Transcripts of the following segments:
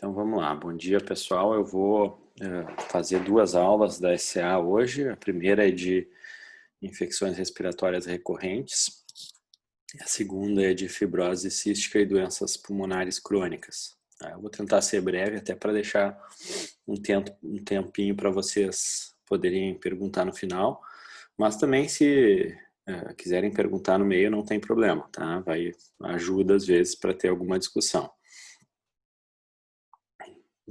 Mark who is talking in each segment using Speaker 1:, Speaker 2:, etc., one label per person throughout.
Speaker 1: Então vamos lá, bom dia pessoal. Eu vou fazer duas aulas da SCA hoje. A primeira é de infecções respiratórias recorrentes, e a segunda é de fibrose cística e doenças pulmonares crônicas. Eu vou tentar ser breve, até para deixar um tempinho para vocês poderem perguntar no final, mas também se quiserem perguntar no meio não tem problema, tá? Ajuda às vezes para ter alguma discussão.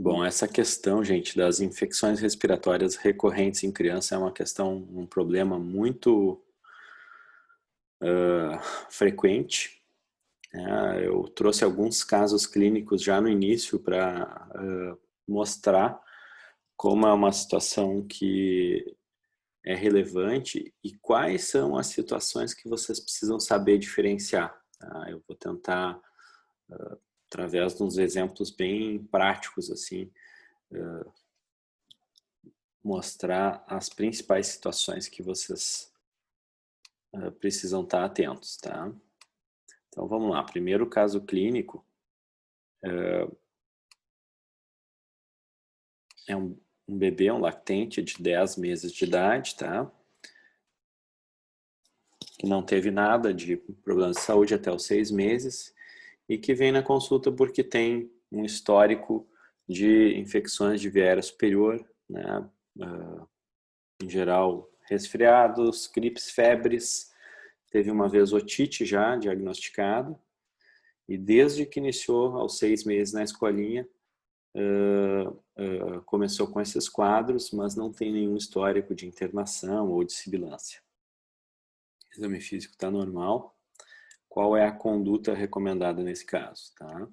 Speaker 1: Bom, essa questão, gente, das infecções respiratórias recorrentes em criança é uma questão, um problema muito frequente. Eu trouxe alguns casos clínicos já no início para mostrar como é uma situação que é relevante e quais são as situações que vocês precisam saber diferenciar. Tá? Eu vou tentar, através de uns exemplos bem práticos, assim, mostrar as principais situações que vocês precisam estar atentos, tá? Então vamos lá, primeiro caso clínico é um bebê, um lactente de 10 meses de idade, tá? Que não teve nada de problema de saúde até os 6 meses e que vem na consulta porque tem um histórico de infecções de viária superior, né? Em geral, resfriados, gripes, febres. Teve uma vez otite já diagnosticado. E desde que iniciou, aos 6 meses na escolinha, começou com esses quadros, mas não tem nenhum histórico de internação ou de sibilância. O exame físico está normal. Qual é a conduta recomendada nesse caso? Tá?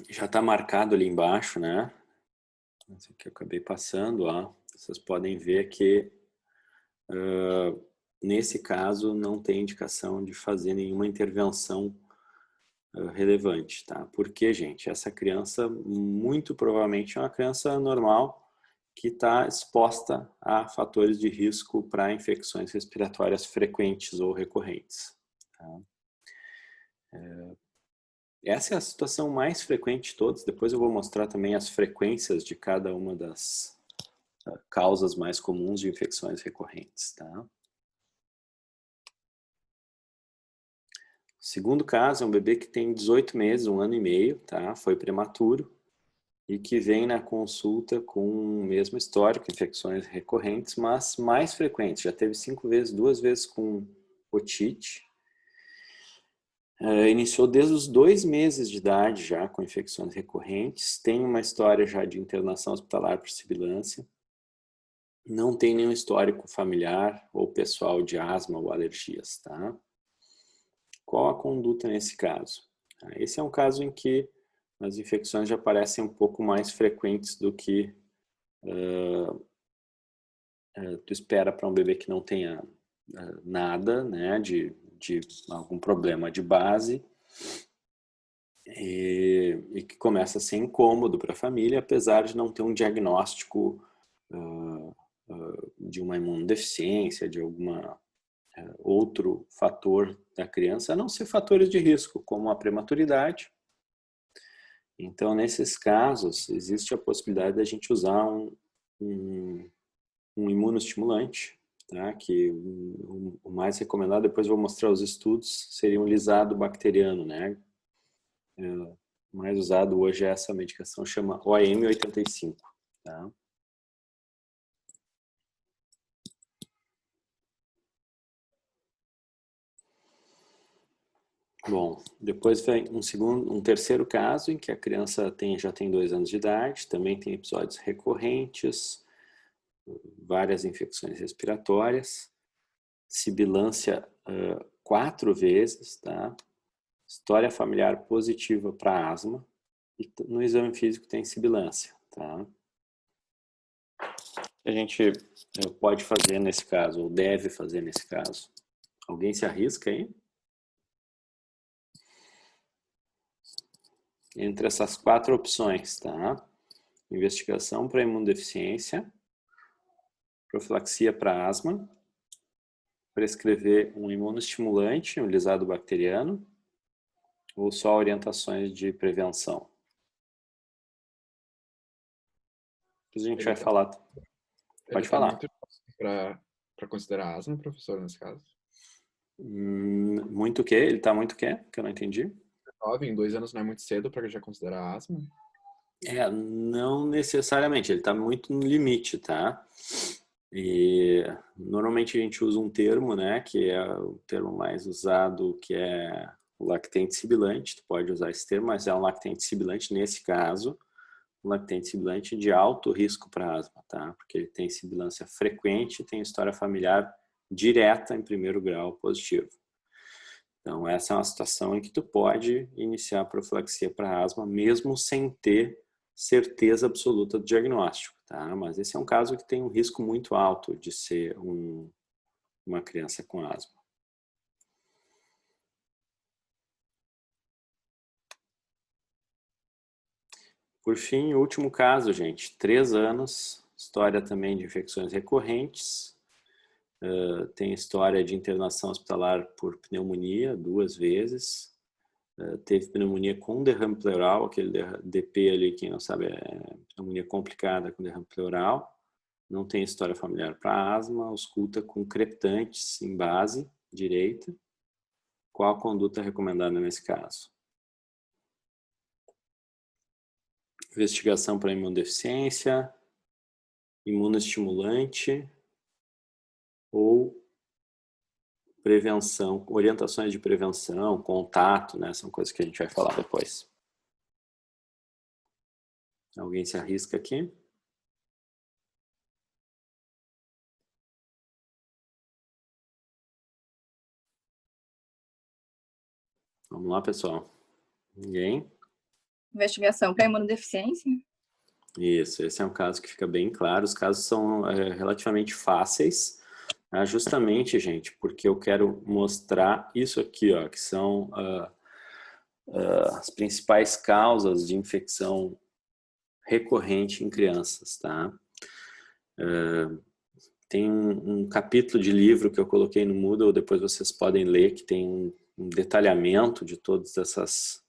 Speaker 1: Já está marcado ali embaixo, né? Esse aqui eu acabei passando, ó. Vocês podem ver que nesse caso não tem indicação de fazer nenhuma intervenção relevante, tá? Porque, gente, essa criança muito provavelmente é uma criança normal que está exposta a fatores de risco para infecções respiratórias frequentes ou recorrentes. Tá? Essa é a situação mais frequente de todas. Depois eu vou mostrar também as frequências de cada uma das causas mais comuns de infecções recorrentes. Tá? O segundo caso é um bebê que tem 18 meses, 1 ano e meio, tá? Foi prematuro e que vem na consulta com o mesmo histórico, infecções recorrentes, mas mais frequentes. Já teve 5 vezes, 2 vezes com otite. Iniciou desde os 2 meses de idade já com infecções recorrentes. Tem uma história já de internação hospitalar por sibilância. Não tem nenhum histórico familiar ou pessoal de asma ou alergias, tá? Qual a conduta nesse caso? Esse é um caso em que as infecções já parecem um pouco mais frequentes do que tu espera para um bebê que não tenha nada, né, de algum problema de base e que começa a ser incômodo para a família, apesar de não ter um diagnóstico de uma imunodeficiência, de alguma outro fator da criança, a não ser fatores de risco, como a prematuridade. Então, nesses casos, existe a possibilidade da gente usar um imunoestimulante, tá? Que o mais recomendado, depois eu vou mostrar os estudos, seria um lisado bacteriano, né? O mais usado hoje é essa medicação, chama OAM85, tá? Bom, depois vem um terceiro caso em que a criança já tem 2 anos de idade, também tem episódios recorrentes, várias infecções respiratórias, sibilância 4 vezes, tá? História familiar positiva para asma e no exame físico tem sibilância, tá? A gente pode fazer nesse caso, ou deve fazer nesse caso. Alguém se arrisca aí? Entre essas 4 opções, tá? Investigação para imunodeficiência, profilaxia para asma, prescrever um imunoestimulante, um lisado bacteriano, Ou só orientações de prevenção? Depois a gente vai falar.
Speaker 2: Ele
Speaker 1: Pode
Speaker 2: está
Speaker 1: falar.
Speaker 2: muito para considerar asma, professor, nesse caso?
Speaker 1: Muito o quê? Ele está muito o quê? Que eu não entendi.
Speaker 2: Jovem, 2 anos não é muito cedo para já considerar asma?
Speaker 1: Não necessariamente, ele está muito no limite, tá? E normalmente a gente usa um termo, né, que é o termo mais usado, que é o lactente sibilante. Tu pode usar esse termo, mas é um lactente sibilante, nesse caso, um lactente sibilante de alto risco para asma, tá? Porque ele tem sibilância frequente, tem história familiar direta em primeiro grau positivo. Então, essa é uma situação em que tu pode iniciar a profilaxia para asma, mesmo sem ter certeza absoluta do diagnóstico, tá? Mas esse é um caso que tem um risco muito alto de ser uma criança com asma. Por fim, o último caso, gente, 3 anos, história também de infecções recorrentes, tem história de internação hospitalar por pneumonia 2 vezes, teve pneumonia com derrame pleural, aquele DP ali, quem não sabe, é pneumonia complicada com derrame pleural, não tem história familiar para asma, ausculta com creptantes em base direita. Qual a conduta recomendada nesse caso? Investigação para imunodeficiência, imunoestimulante ou prevenção, orientações de prevenção, contato, né? São coisas que a gente vai falar depois. Alguém se arrisca aqui? Vamos lá, pessoal. Ninguém?
Speaker 3: Investigação para imunodeficiência?
Speaker 1: Isso, esse é um caso que fica bem claro. Os casos são relativamente fáceis, justamente, gente, porque eu quero mostrar isso aqui, ó, que são as principais causas de infecção recorrente em crianças, tá? Tem um capítulo de livro que eu coloquei no Moodle, depois vocês podem ler, que tem um detalhamento de todas essas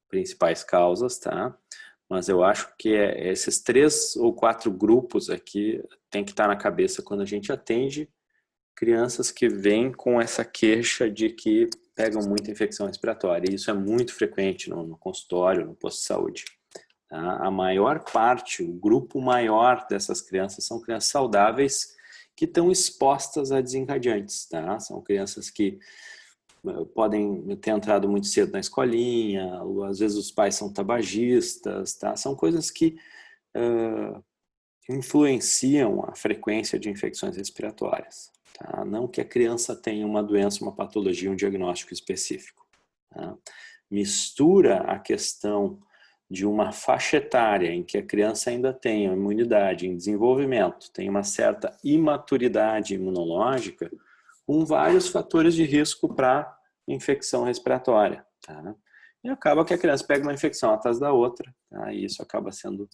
Speaker 1: principais causas, tá? Mas eu acho que esses 3 ou 4 grupos aqui tem que estar na cabeça quando a gente atende crianças que vêm com essa queixa de que pegam muita infecção respiratória. E isso é muito frequente no consultório, no posto de saúde. Tá? A maior parte, o grupo maior dessas crianças são crianças saudáveis que estão expostas a desencadeantes. Tá? São crianças que podem ter entrado muito cedo na escolinha, ou às vezes os pais são tabagistas, tá? São coisas que influenciam a frequência de infecções respiratórias. Tá? Não que a criança tenha uma doença, uma patologia, um diagnóstico específico. Tá? Mistura a questão de uma faixa etária em que a criança ainda tem a imunidade em desenvolvimento, tem uma certa imaturidade imunológica, com vários fatores de risco para infecção respiratória. Tá? E acaba que a criança pega uma infecção atrás da outra, tá? E isso acaba sendo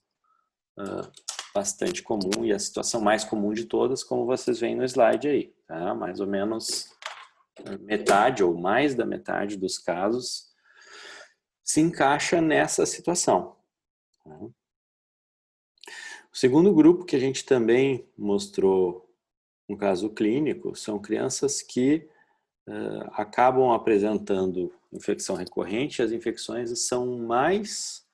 Speaker 1: bastante comum, e a situação mais comum de todas, como vocês veem no slide aí. Tá? Mais ou menos metade ou mais da metade dos casos se encaixa nessa situação. Tá? O segundo grupo que a gente também mostrou um caso clínico são crianças que acabam apresentando infecção recorrente. As infecções são mais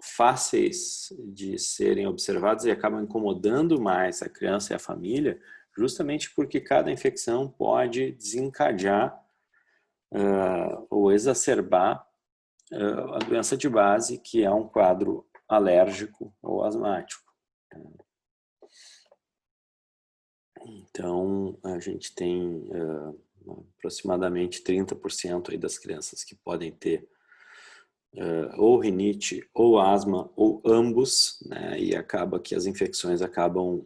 Speaker 1: fáceis de serem observadas e acabam incomodando mais a criança e a família, justamente porque cada infecção pode desencadear ou exacerbar a doença de base, que é um quadro alérgico ou asmático. Então, a gente tem aproximadamente 30% aí das crianças que podem ter ou rinite, ou asma, ou ambos, né? E acaba que as infecções acabam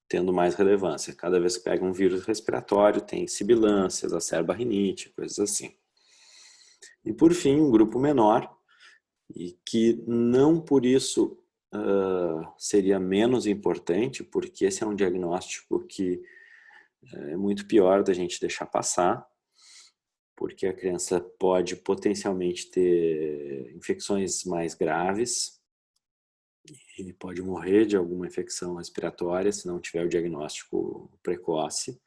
Speaker 1: tendo mais relevância. Cada vez que pega um vírus respiratório, tem sibilância, exacerba a rinite, coisas assim. E por fim, um grupo menor, e que não por isso seria menos importante, porque esse é um diagnóstico que é muito pior da gente deixar passar, porque a criança pode potencialmente ter infecções mais graves e pode morrer de alguma infecção respiratória se não tiver o diagnóstico precoce.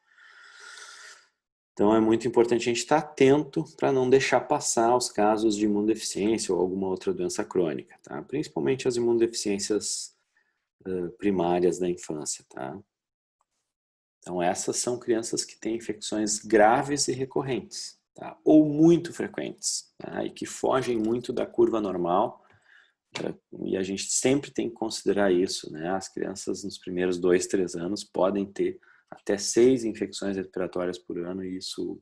Speaker 1: Então é muito importante a gente estar atento para não deixar passar os casos de imunodeficiência ou alguma outra doença crônica, tá? Principalmente as imunodeficiências primárias da infância, tá? Então essas são crianças que têm infecções graves e recorrentes, tá? Ou muito frequentes, tá? E que fogem muito da curva normal, e a gente sempre tem que considerar isso, né? As crianças nos primeiros 2, 3 anos podem ter até 6 infecções respiratórias por ano, e isso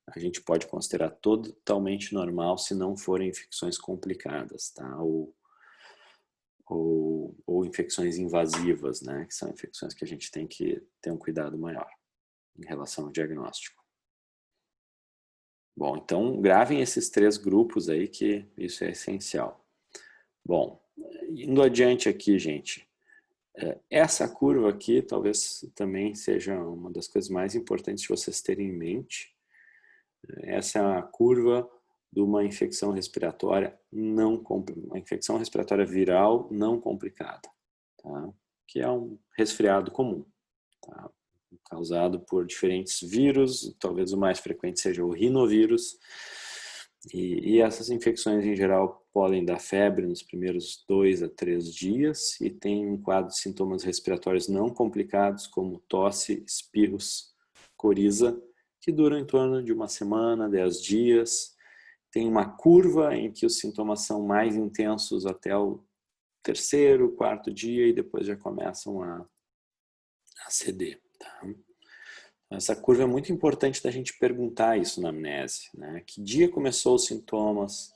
Speaker 1: a gente pode considerar totalmente normal se não forem infecções complicadas, tá? Ou infecções invasivas, né? Que são infecções que a gente tem que ter um cuidado maior em relação ao diagnóstico. Bom, então gravem esses 3 grupos aí que isso é essencial. Bom, indo adiante aqui, gente. Essa curva aqui talvez também seja uma das coisas mais importantes de vocês terem em mente. Essa é a curva de uma infecção respiratória uma infecção respiratória viral não complicada, tá? Que é um resfriado comum, tá? Causado por diferentes vírus, talvez o mais frequente seja o rinovírus, e essas infecções em geral podem dar febre nos primeiros 2 a 3 dias e tem um quadro de sintomas respiratórios não complicados como tosse, espirros, coriza, que duram em torno de uma semana, 10 dias. Tem uma curva em que os sintomas são mais intensos até o 3º, 4º dia e depois já começam a ceder, tá? Essa curva é muito importante da gente perguntar isso na amnese, né? Que dia começou os sintomas?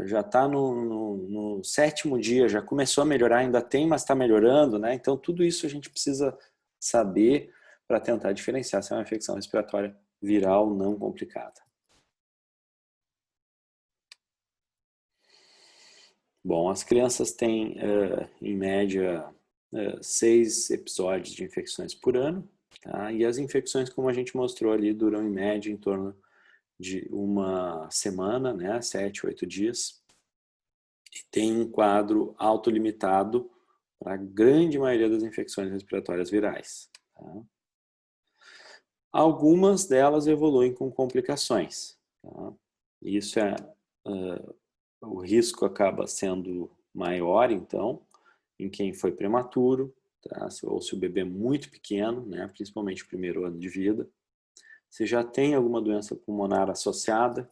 Speaker 1: Já está no 7º dia, já começou a melhorar, ainda tem, mas está melhorando, né? Então tudo isso a gente precisa saber para tentar diferenciar se é uma infecção respiratória viral não complicada. Bom, as crianças têm, em média, 6 episódios de infecções por ano, tá? E as infecções, como a gente mostrou ali, duram em média em torno de uma semana, né? 7, 8 dias. E tem um quadro autolimitado para a grande maioria das infecções respiratórias virais, tá? Algumas delas evoluem com complicações, tá? Isso o risco acaba sendo maior, então, em quem foi prematuro, tá? Ou se o bebê é muito pequeno, né? Principalmente o primeiro ano de vida. Se já tem alguma doença pulmonar associada,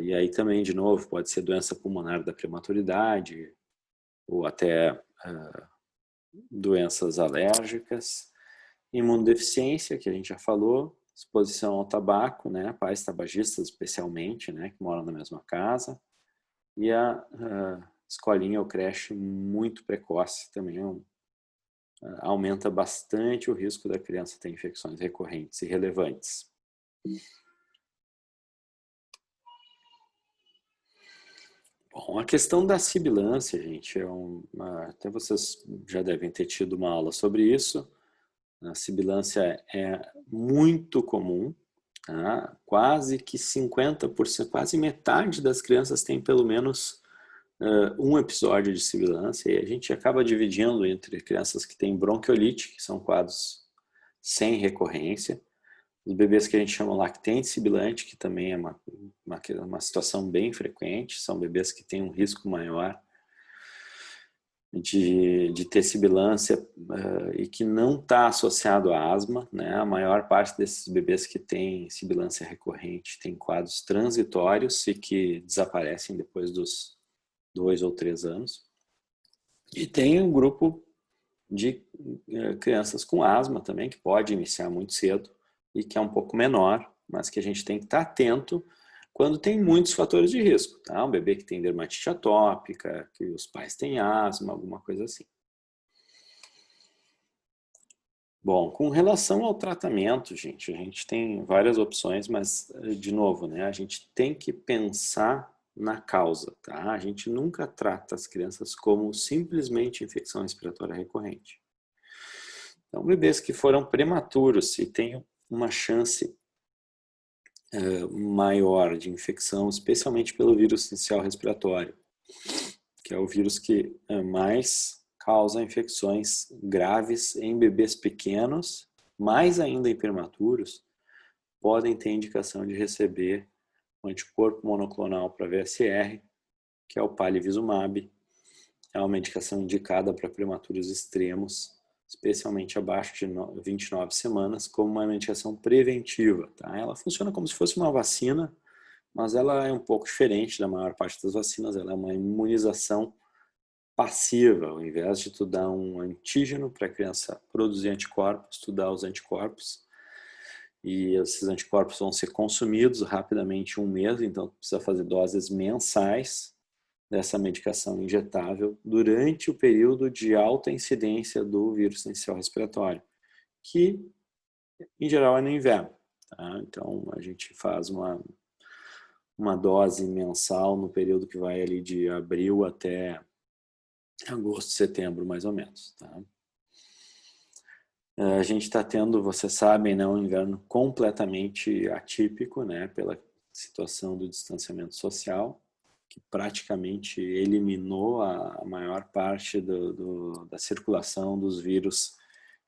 Speaker 1: e aí também, de novo, pode ser doença pulmonar da prematuridade, ou até doenças alérgicas. Imunodeficiência, que a gente já falou, exposição ao tabaco, né? Pais tabagistas especialmente, né? Que moram na mesma casa. E a escolinha ou creche muito precoce também aumenta bastante o risco da criança ter infecções recorrentes e relevantes. Bom, a questão da sibilância, gente, até vocês já devem ter tido uma aula sobre isso. A sibilância é muito comum, tá? Quase que 50%, quase metade das crianças tem pelo menos um episódio de sibilância, e a gente acaba dividindo entre crianças que têm bronquiolite, que são quadros sem recorrência, os bebês que a gente chama lactente sibilante, que também é uma situação bem frequente, são bebês que têm um risco maior de ter sibilância e que não está associado à asma, né? A maior parte desses bebês que têm sibilância recorrente tem quadros transitórios e que desaparecem depois dos 2 ou 3 anos. E tem um grupo de crianças com asma também, que pode iniciar muito cedo e que é um pouco menor, mas que a gente tem que estar atento quando tem muitos fatores de risco, tá? Um bebê que tem dermatite atópica, que os pais têm asma, alguma coisa assim. Bom, com relação ao tratamento, gente, a gente tem várias opções, mas, de novo, né, a gente tem que pensar na causa, tá? A gente nunca trata as crianças como simplesmente infecção respiratória recorrente. Então, bebês que foram prematuros e têm uma chance maior de infecção, especialmente pelo vírus sincicial respiratório, que é o vírus que mais causa infecções graves em bebês pequenos, mais ainda em prematuros, podem ter indicação de receber o anticorpo monoclonal para VSR, que é o palivizumab. É uma medicação indicada para prematuros extremos, especialmente abaixo de 29 semanas, como uma medicação preventiva. Tá? Ela funciona como se fosse uma vacina, mas ela é um pouco diferente da maior parte das vacinas. Ela é uma imunização passiva. Ao invés de tu dar um antígeno para a criança produzir anticorpos, tu dá os anticorpos. E esses anticorpos vão ser consumidos rapidamente em um mês, então precisa fazer doses mensais dessa medicação injetável durante o período de alta incidência do vírus sincicial respiratório, que em geral é no inverno. Tá? Então a gente faz uma dose mensal no período que vai ali de abril até agosto, setembro, mais ou menos. Tá? A gente está tendo, vocês sabem, né, um inverno completamente atípico, né, pela situação do distanciamento social, que praticamente eliminou a maior parte da circulação dos vírus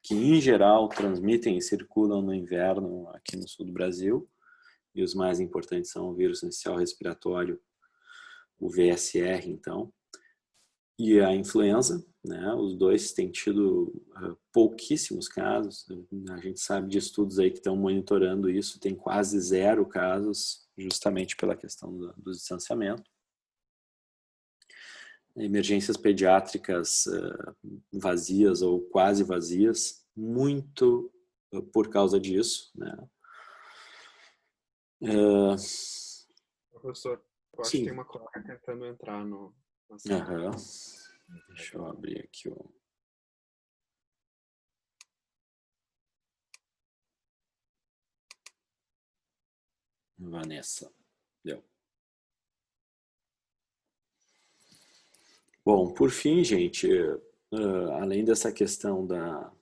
Speaker 1: que, em geral, transmitem e circulam no inverno aqui no sul do Brasil. E os mais importantes são o vírus sincicial respiratório, o VSR, então, e a influenza, né? Os dois têm tido pouquíssimos casos. A gente sabe de estudos aí que estão monitorando isso, tem quase 0 casos, justamente pela questão do distanciamento. Emergências pediátricas vazias ou quase vazias, muito por causa disso, né?
Speaker 2: Professor, eu acho que tem uma colega tentando entrar na sala.
Speaker 1: Deixa eu abrir aqui o... Vanessa. Deu. Bom, por fim, gente, além dessa questão da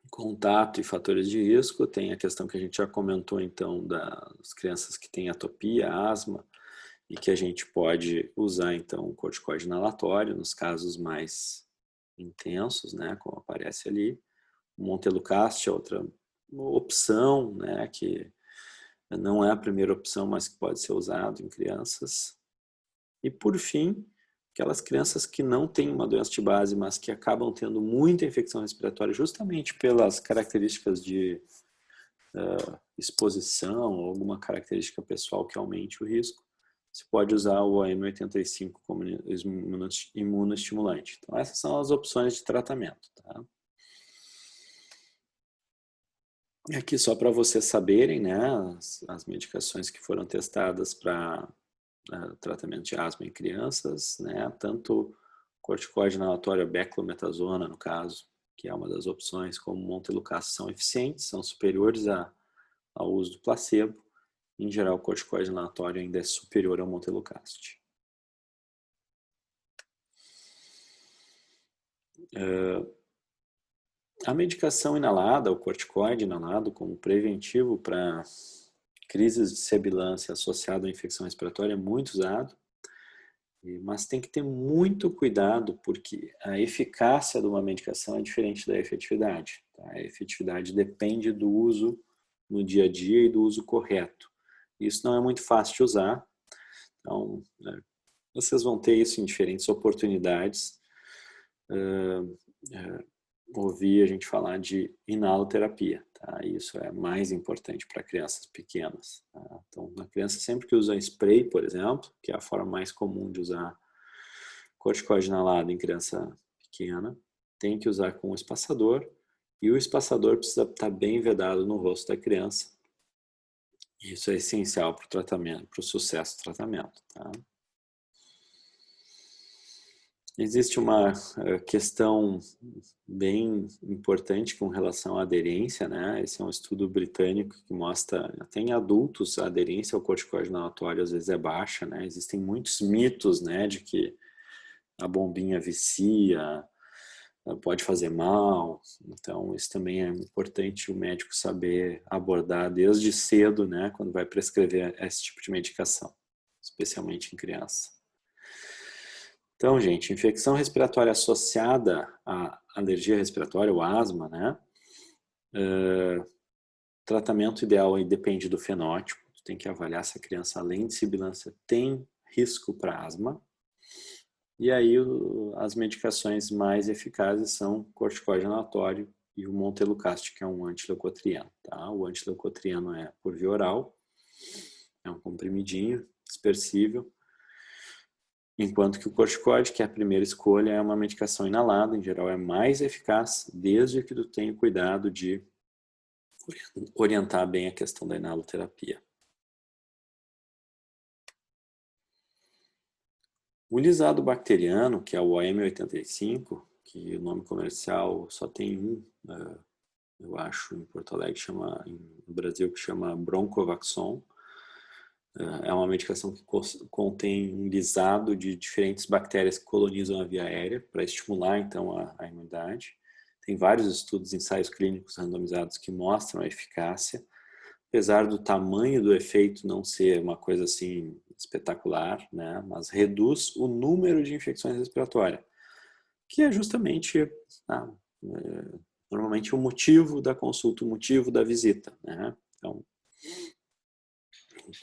Speaker 1: contato e fatores de risco, tem a questão que a gente já comentou, então, das crianças que têm atopia, asma, e que a gente pode usar, então, o corticoide inalatório nos casos mais intensos, né, como aparece ali. O montelukast é outra opção, né, que não é a primeira opção, mas que pode ser usado em crianças. E, por fim, aquelas crianças que não têm uma doença de base, mas que acabam tendo muita infecção respiratória justamente pelas características de exposição ou alguma característica pessoal que aumente o risco, você pode usar o AM85 como imunoestimulante. Então, essas são as opções de tratamento. Tá? E aqui só para vocês saberem, né, as medicações que foram testadas para tratamento de asma em crianças, né, tanto corticoide inalatório, beclometasona, no caso, que é uma das opções, como montelukast, são eficientes, são superiores ao uso do placebo. Em geral, o corticoide inalatório ainda é superior ao montelukast. A medicação inalada, o corticoide inalado, como preventivo para crises de sibilância associado à infecção respiratória é muito usado, mas tem que ter muito cuidado porque a eficácia de uma medicação é diferente da efetividade. Tá? A efetividade depende do uso no dia a dia e do uso correto. Isso não é muito fácil de usar, então vocês vão ter isso em diferentes oportunidades. Ouvi a gente falar de inaloterapia, tá? Isso é mais importante para crianças pequenas. Tá? Então, a criança sempre que usa spray, por exemplo, que é a forma mais comum de usar corticoide inalado em criança pequena, tem que usar com o espaçador e o espaçador precisa estar bem vedado no rosto da criança. Isso é essencial para o tratamento, para o sucesso do tratamento. Tá? Existe uma questão bem importante com relação à aderência, né? Esse é um estudo britânico que mostra, até em adultos, a aderência ao corticoide inalatório às vezes é baixa, né? Existem muitos mitos, né, de que a bombinha vicia, pode fazer mal. Então, isso também é importante o médico saber abordar desde cedo, né, quando vai prescrever esse tipo de medicação, especialmente em criança. Então, gente, infecção respiratória associada à alergia respiratória, ou asma, né? Tratamento ideal aí depende do fenótipo. Tu tem que avaliar se a criança, além de sibilância, tem risco para asma. E aí as medicações mais eficazes são corticoide anatório e o montelukast, que é um antileucotrieno. Tá? O antileucotrieno é por via oral, é um comprimidinho dispersível, enquanto que o corticoide, que é a primeira escolha, é uma medicação inalada, em geral é mais eficaz, desde que tu tenha cuidado de orientar bem a questão da inaloterapia. O lisado bacteriano, que é o OM85, que o nome comercial só tem um, eu acho, em Porto Alegre, no Brasil, que chama Broncovaxon. É uma medicação que contém um lisado de diferentes bactérias que colonizam a via aérea para estimular, então, a imunidade. Tem vários estudos, ensaios clínicos randomizados que mostram a eficácia, apesar do tamanho do efeito não ser uma coisa assim espetacular, né? Mas reduz o número de infecções respiratórias, que é justamente normalmente o motivo da consulta, o motivo da visita, né? Então,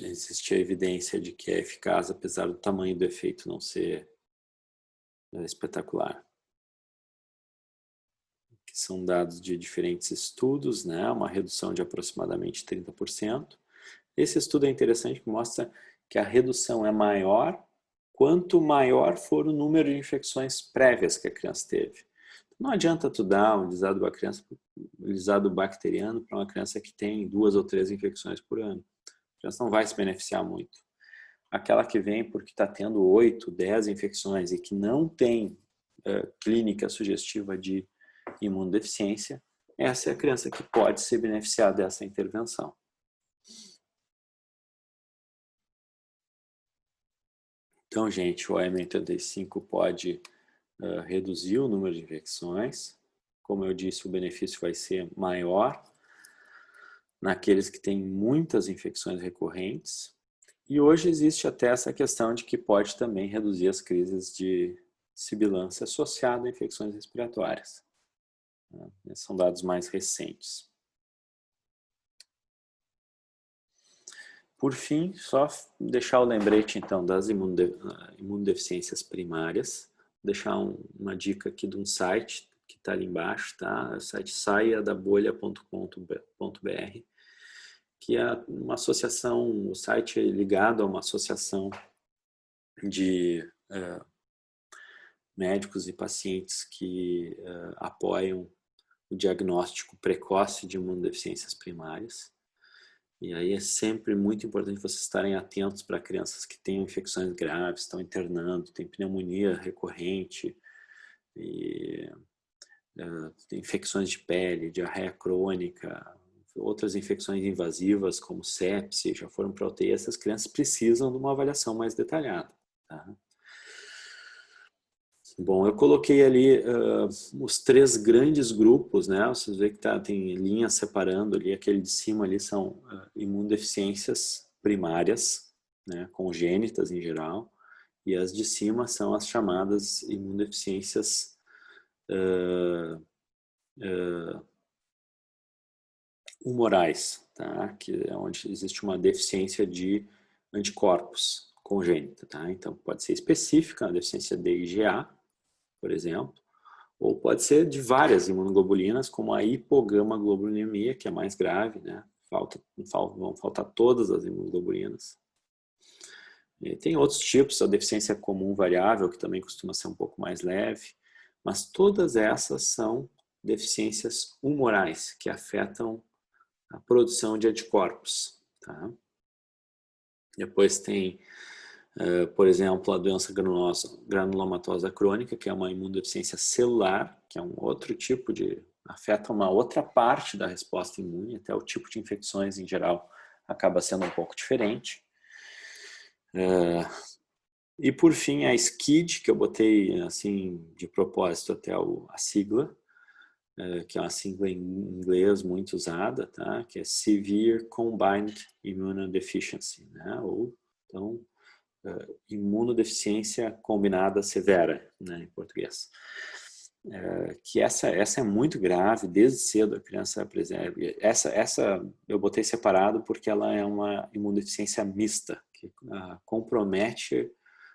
Speaker 1: existe a evidência de que é eficaz, apesar do tamanho do efeito não ser espetacular. Que são dados de diferentes estudos, né? Uma redução de aproximadamente 30%. Esse estudo é interessante, que mostra que a redução é maior quanto maior for o número de infecções prévias que a criança teve. Não adianta tu dar um lisado bacteriano para uma criança que tem 2 ou 3 infecções por ano. A criança não vai se beneficiar muito. Aquela que vem porque está tendo 8, 10 infecções e que não tem clínica sugestiva de imunodeficiência, essa é a criança que pode se beneficiar dessa intervenção. Então, gente, o OM85 pode reduzir o número de infecções. Como eu disse, o benefício vai ser maior naqueles que têm muitas infecções recorrentes. E hoje existe até essa questão de que pode também reduzir as crises de sibilância associada a infecções respiratórias. Esses são dados mais recentes. Por fim, só deixar o lembrete, então, das imunodeficiências primárias. Deixar uma dica aqui de um site que está ali embaixo, tá? O site saiadabolha.com.br, que é uma associação, o site é ligado a uma associação de médicos e pacientes que apoiam o diagnóstico precoce de imunodeficiências primárias. E aí é sempre muito importante vocês estarem atentos para crianças que têm infecções graves, estão internando, tem pneumonia recorrente, e, infecções de pele, diarreia crônica, outras infecções invasivas como sepse, já foram para UTI. Essas crianças precisam de uma avaliação mais detalhada. Tá? Bom, eu coloquei ali os 3 grandes grupos, né? Vocês veem que tem linhas separando ali, aquele de cima ali são imunodeficiências primárias, né? Congênitas em geral, e as de cima são as chamadas imunodeficiências humorais, tá? Que é onde existe uma deficiência de anticorpos congênita, tá? Então pode ser específica, a deficiência de IgA, por exemplo, ou pode ser de várias imunoglobulinas, como a hipogamaglobulinemia, que é mais grave, né? Vão faltar todas as imunoglobulinas. E tem outros tipos, a deficiência comum variável, que também costuma ser um pouco mais leve, mas todas essas são deficiências humorais, que afetam a produção de anticorpos. Tá? Depois tem, por exemplo, a doença granulomatosa crônica, que é uma imunodeficiência celular, que é um outro tipo de... afeta uma outra parte da resposta imune, até o tipo de infecções em geral acaba sendo um pouco diferente. E por fim, a SCID, que eu botei assim de propósito até a sigla, que é uma sigla em inglês muito usada, tá? Que é Severe Combined Immunodeficiency, né? Ou então imunodeficiência combinada severa, né, em português. Que essa é muito grave, desde cedo a criança apresenta. Essa eu botei separado porque ela é uma imunodeficiência mista, que compromete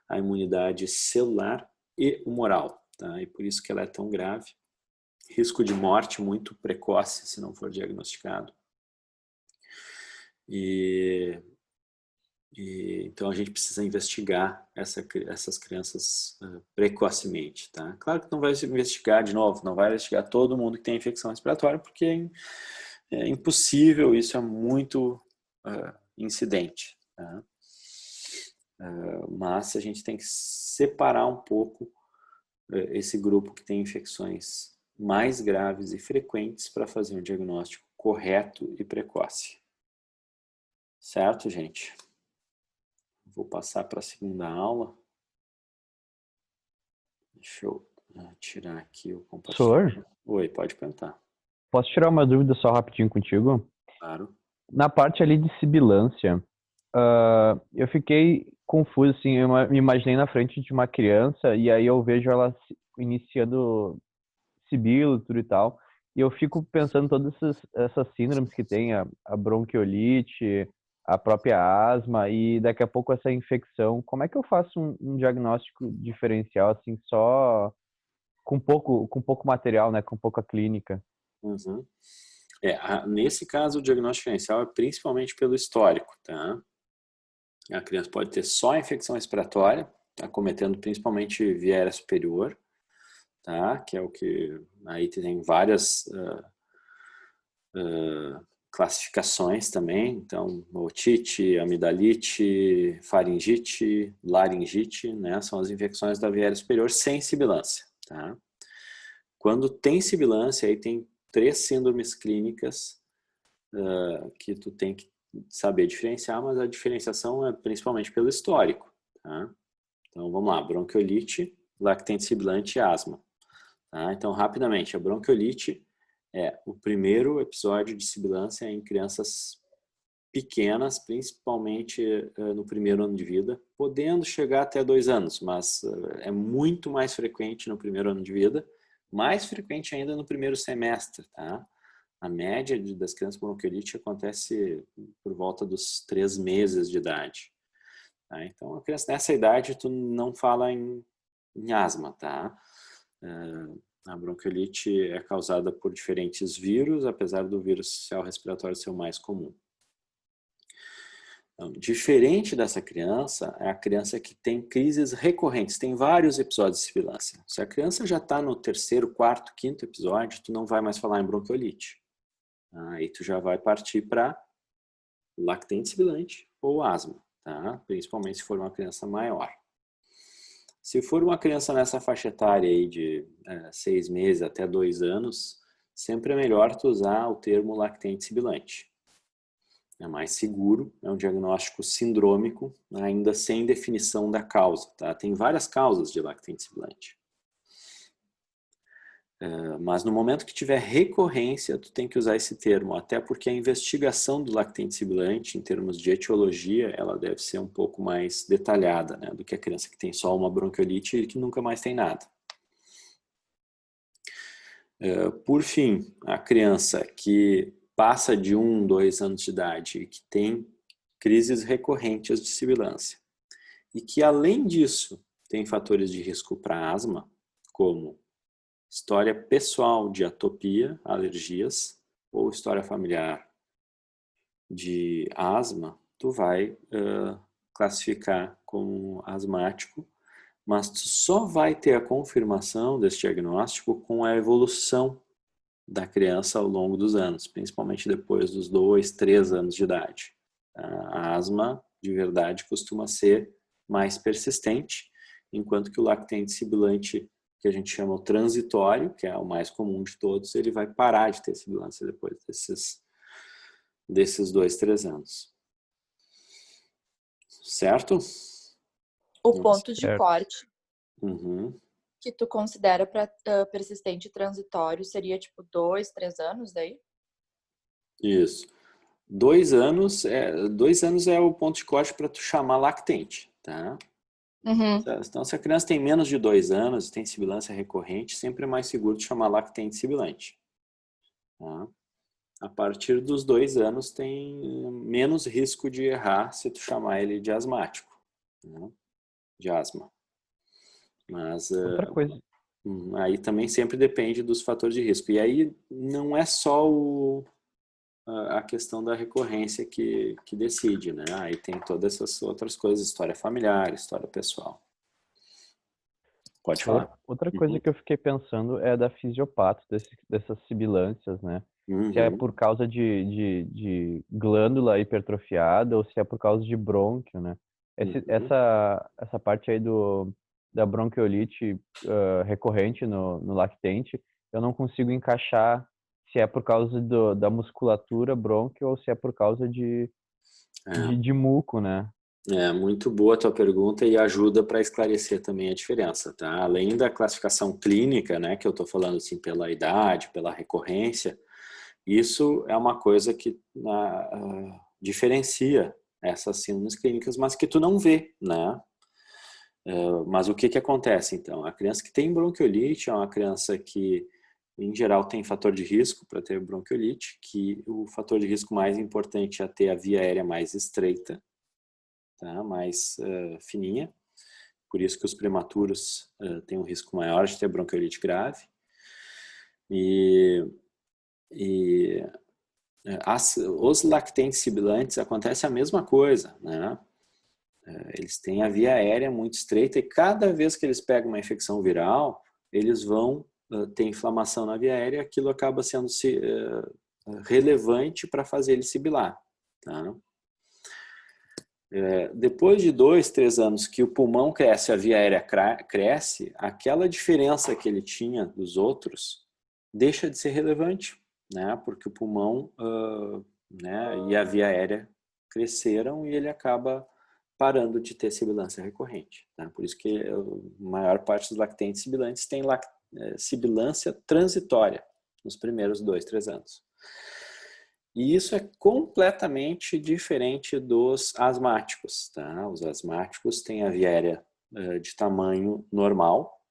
Speaker 1: a imunidade celular e humoral, tá? E por isso que ela é tão grave. Risco de morte muito precoce se não for diagnosticado. Então a gente precisa investigar essas crianças precocemente, tá? Claro que não vai investigar de novo, não vai investigar todo mundo que tem infecção respiratória, porque é impossível, isso é muito incidente, tá? Mas a gente tem que separar um pouco esse grupo que tem infecções mais graves e frequentes para fazer um diagnóstico correto e precoce. Certo, gente? Vou passar para a segunda aula. Deixa eu tirar aqui o compartilhamento.
Speaker 4: Professor,
Speaker 1: Oi, pode perguntar.
Speaker 4: posso tirar uma dúvida só rapidinho contigo?
Speaker 1: Claro.
Speaker 4: Na parte ali de sibilância, eu fiquei confuso, assim, eu me imaginei na frente de uma criança e aí eu vejo ela iniciando sibilo, tudo e tal, e eu fico pensando todas essas síndromes que tem, a bronquiolite, a própria asma e daqui a pouco essa infecção. Como é que eu faço um diagnóstico diferencial, assim, só com pouco material, né, com pouca clínica?
Speaker 1: Uhum. Nesse caso, o diagnóstico inicial é principalmente pelo histórico, tá? A criança pode ter só infecção respiratória, acometendo principalmente via aérea superior, tá? Que é o que aí tem várias classificações também, então otite, amidalite, faringite, laringite, né? São as infecções da via aérea superior sem sibilância, tá? Quando tem sibilância, aí tem 3 síndromes clínicas que tu tem que saber diferenciar, mas a diferenciação é principalmente pelo histórico, tá? Então vamos lá, bronquiolite, lactente sibilante e asma. Tá? Então rapidamente, a bronquiolite é o primeiro episódio de sibilância em crianças pequenas, principalmente no primeiro ano de vida, podendo chegar até 2 anos, mas é muito mais frequente no primeiro ano de vida, mais frequente ainda no primeiro semestre, tá? A média das crianças com bronquiolite acontece por volta dos 3 meses de idade. Tá? Então, a criança nessa idade, tu não fala em asma, tá? A bronquiolite é causada por diferentes vírus, apesar do vírus social respiratório ser o mais comum. Então, diferente dessa criança, é a criança que tem crises recorrentes, tem vários episódios de sibilância. Se a criança já está no 3º, 4º, 5º episódio, tu não vai mais falar em bronquiolite. Aí tu já vai partir para lactente sibilante ou asma, tá? Principalmente se for uma criança maior. Se for uma criança nessa faixa etária aí de 6 meses até 2 anos, sempre é melhor tu usar o termo lactente sibilante. É mais seguro, é um diagnóstico sindrômico, ainda sem definição da causa, tá? Tem várias causas de lactente sibilante. Mas no momento que tiver recorrência, tu tem que usar esse termo, até porque a investigação do lactente sibilante, em termos de etiologia, ela deve ser um pouco mais detalhada, né, do que a criança que tem só uma bronquiolite e que nunca mais tem nada. Por fim, a criança que passa de 1, 2 anos de idade e que tem crises recorrentes de sibilância e que, além disso, tem fatores de risco para asma, como história pessoal de atopia, alergias, ou história familiar de asma, tu vai classificar como asmático, mas tu só vai ter a confirmação desse diagnóstico com a evolução da criança ao longo dos anos, principalmente depois dos 2, 3 anos de idade. A asma, de verdade, costuma ser mais persistente, enquanto que o lactente sibilante, que a gente chama o transitório, que é o mais comum de todos, ele vai parar de ter sibilância depois desses 2, 3 anos. Certo?
Speaker 5: O
Speaker 1: Nossa,
Speaker 5: ponto de
Speaker 4: certo.
Speaker 5: corte
Speaker 1: Uhum.
Speaker 5: que tu considera para persistente e transitório seria tipo 2, 3 anos daí?
Speaker 1: Isso. 2 anos é o ponto de corte para tu chamar lactente, tá?
Speaker 5: Uhum.
Speaker 1: Então, se a criança tem menos de 2 anos e tem sibilância recorrente, sempre é mais seguro de chamar lactente sibilante. Tá? A partir dos 2 anos tem menos risco de errar se tu chamar ele de asmático, né? De asma. Mas
Speaker 4: Outra coisa,
Speaker 1: aí também sempre depende dos fatores de risco. E aí não é só a questão da recorrência que decide, né? Aí tem todas essas outras coisas, história familiar, história pessoal. Pode falar.
Speaker 4: outra coisa que eu fiquei pensando é da fisiopata, dessas sibilâncias, né? Se é
Speaker 1: Uhum.
Speaker 4: por causa de glândula hipertrofiada ou se é por causa de brônquio, né?
Speaker 1: Uhum.
Speaker 4: Essa parte aí da bronquiolite recorrente no lactente, eu não consigo encaixar se é por causa da musculatura brônquio ou se é por causa de muco, né?
Speaker 1: É muito boa a tua pergunta e ajuda para esclarecer também a diferença, tá? Além da classificação clínica, né, que eu estou falando assim pela idade, pela recorrência, isso é uma coisa que diferencia essas síndromes clínicas, mas que tu não vê, né? Mas o que acontece então? A criança que tem bronquiolite é uma criança que, em geral, tem fator de risco para ter bronquiolite, que o fator de risco mais importante é ter a via aérea mais estreita, tá? Mais fininha. Por isso que os prematuros têm um risco maior de ter bronquiolite grave. Os lactentes sibilantes acontece a mesma coisa, né? Eles têm a via aérea muito estreita e cada vez que eles pegam uma infecção viral, eles vão ter inflamação na via aérea e aquilo acaba sendo relevante para fazer ele sibilar, tá? Depois de 2, 3 anos que o pulmão cresce, a via aérea cresce, aquela diferença que ele tinha dos outros deixa de ser relevante, né? Porque o pulmão né, e a via aérea cresceram e ele acaba parando de ter sibilância recorrente. Tá? Por isso que a maior parte dos lactentes sibilantes tem sibilância transitória nos primeiros 2, 3 anos. E isso é completamente diferente dos asmáticos. Tá? Os asmáticos têm a via aérea de tamanho normal,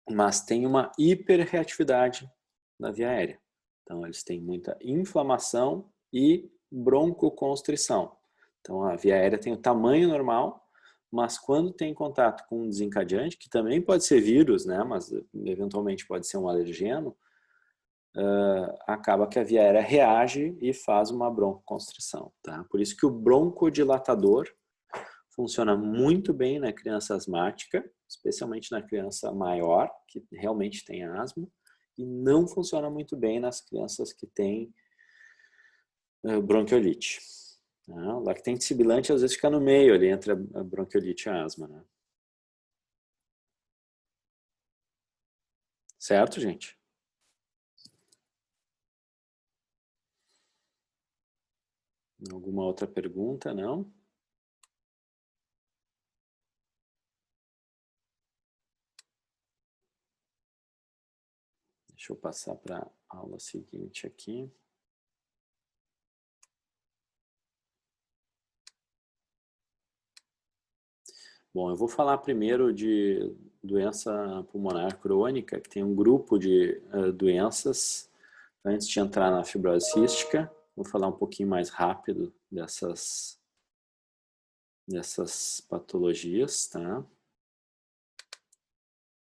Speaker 1: mas tem uma hiperreatividade na via aérea. Então, eles têm muita inflamação e broncoconstrição. Então, a via aérea tem o tamanho normal, mas quando tem contato com um desencadeante, que também pode ser vírus, né, mas eventualmente pode ser um alergeno, acaba que a via aérea reage e faz uma broncoconstrição. Tá? Por isso que o broncodilatador funciona muito bem na criança asmática, especialmente na criança maior, que realmente tem asma, e não funciona muito bem nas crianças que têm bronquiolite. O lactente sibilante às vezes fica no meio ali entre a bronquiolite e a asma. Né? Certo, gente? Alguma outra pergunta? Não? Deixa eu passar para a aula seguinte aqui. Bom, eu vou falar primeiro de doença pulmonar crônica, que tem um grupo de doenças. Antes de entrar na fibrose cística, vou falar um pouquinho mais rápido dessas patologias, tá?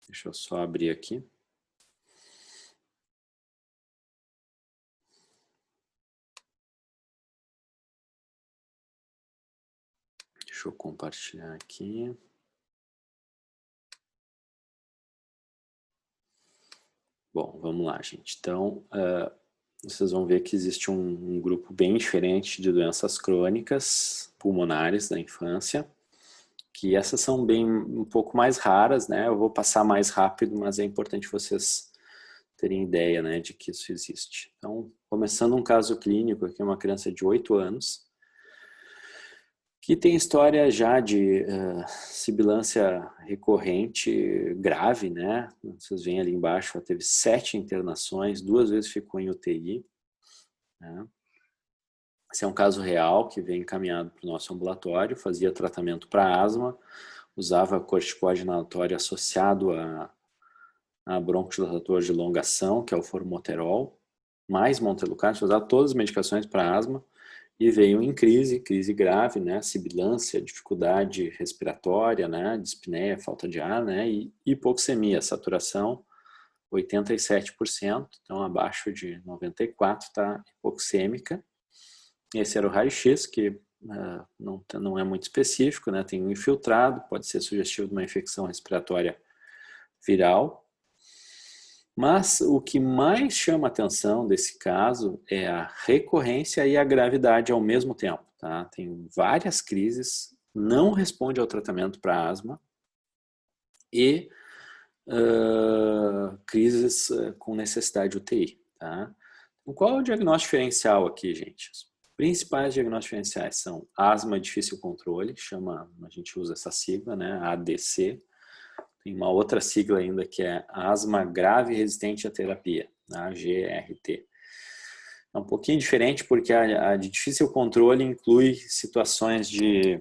Speaker 1: Deixa eu só abrir aqui. Deixa eu compartilhar aqui. Bom, vamos lá, gente. Então, vocês vão ver que existe um grupo bem diferente de doenças crônicas pulmonares da infância, que essas são bem um pouco mais raras, né? Eu vou passar mais rápido, mas é importante vocês terem ideia, né, de que isso existe. Então, começando um caso clínico aqui, uma criança de 8 anos, que tem história já de sibilância recorrente grave, né? Vocês veem ali embaixo, ela teve 7 internações, 2 vezes ficou em UTI. Né? Esse é um caso real que vem encaminhado para o nosso ambulatório, fazia tratamento para asma, usava corticoide inalatório associado a broncodilatador de longa ação, que é o formoterol, mais montelukast, usava todas as medicações para asma, e veio em crise grave, né, sibilância, dificuldade respiratória, né, dispneia, falta de ar, né, e hipoxemia, saturação 87%, então abaixo de 94 está hipoxêmica. Esse era o raio-x, que não é muito específico, né, tem um infiltrado, pode ser sugestivo de uma infecção respiratória viral. Mas o que mais chama a atenção desse caso é a recorrência e a gravidade ao mesmo tempo. Tá? Tem várias crises, não responde ao tratamento para asma e crises com necessidade de UTI. Tá? Qual é o diagnóstico diferencial aqui, gente? Os principais diagnósticos diferenciais são asma difícil controle, a gente usa essa sigla, né? ADC. Tem uma outra sigla ainda que é asma grave resistente à terapia, AGRT. É um pouquinho diferente porque a de difícil controle inclui situações de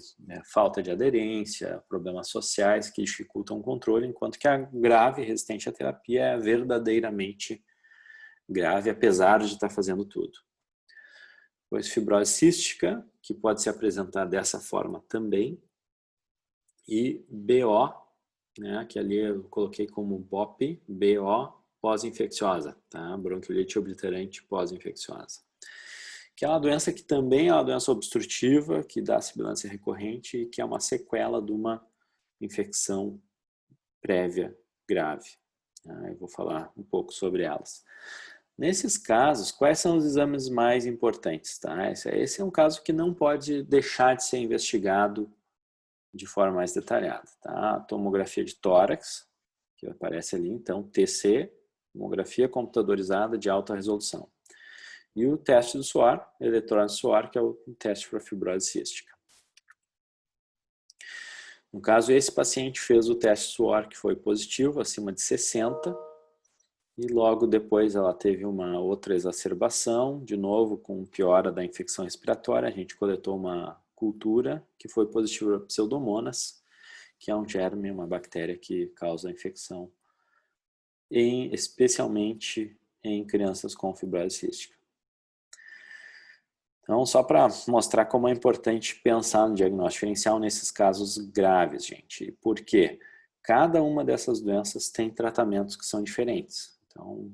Speaker 1: falta de aderência, problemas sociais que dificultam o controle, enquanto que a grave resistente à terapia é verdadeiramente grave, apesar de estar fazendo tudo. Depois fibrose cística, que pode se apresentar dessa forma também, e BO, né, que ali eu coloquei como BOP, BO pós-infecciosa, tá? Bronquiolite obliterante pós-infecciosa. Que é uma doença que também é uma doença obstrutiva, que dá sibilância recorrente e que é uma sequela de uma infecção prévia grave. Tá? Eu vou falar um pouco sobre elas. Nesses casos, quais são os exames mais importantes? Tá? Esse é um caso que não pode deixar de ser investigado de forma mais detalhada. Tá? A tomografia de tórax, que aparece ali, então, TC, tomografia computadorizada de alta resolução. E o teste do suor, eletrônico de suor, que é o teste para fibrose cística. No caso, esse paciente fez o teste de suor que foi positivo, acima de 60, e logo depois ela teve uma outra exacerbação, de novo com piora da infecção respiratória. A gente coletou uma cultura que foi positiva para Pseudomonas, que é um germe, uma bactéria que causa infecção, especialmente em crianças com fibrose cística. Então, só para mostrar como é importante pensar no diagnóstico diferencial nesses casos graves, gente. Porque cada uma dessas doenças tem tratamentos que são diferentes. Então,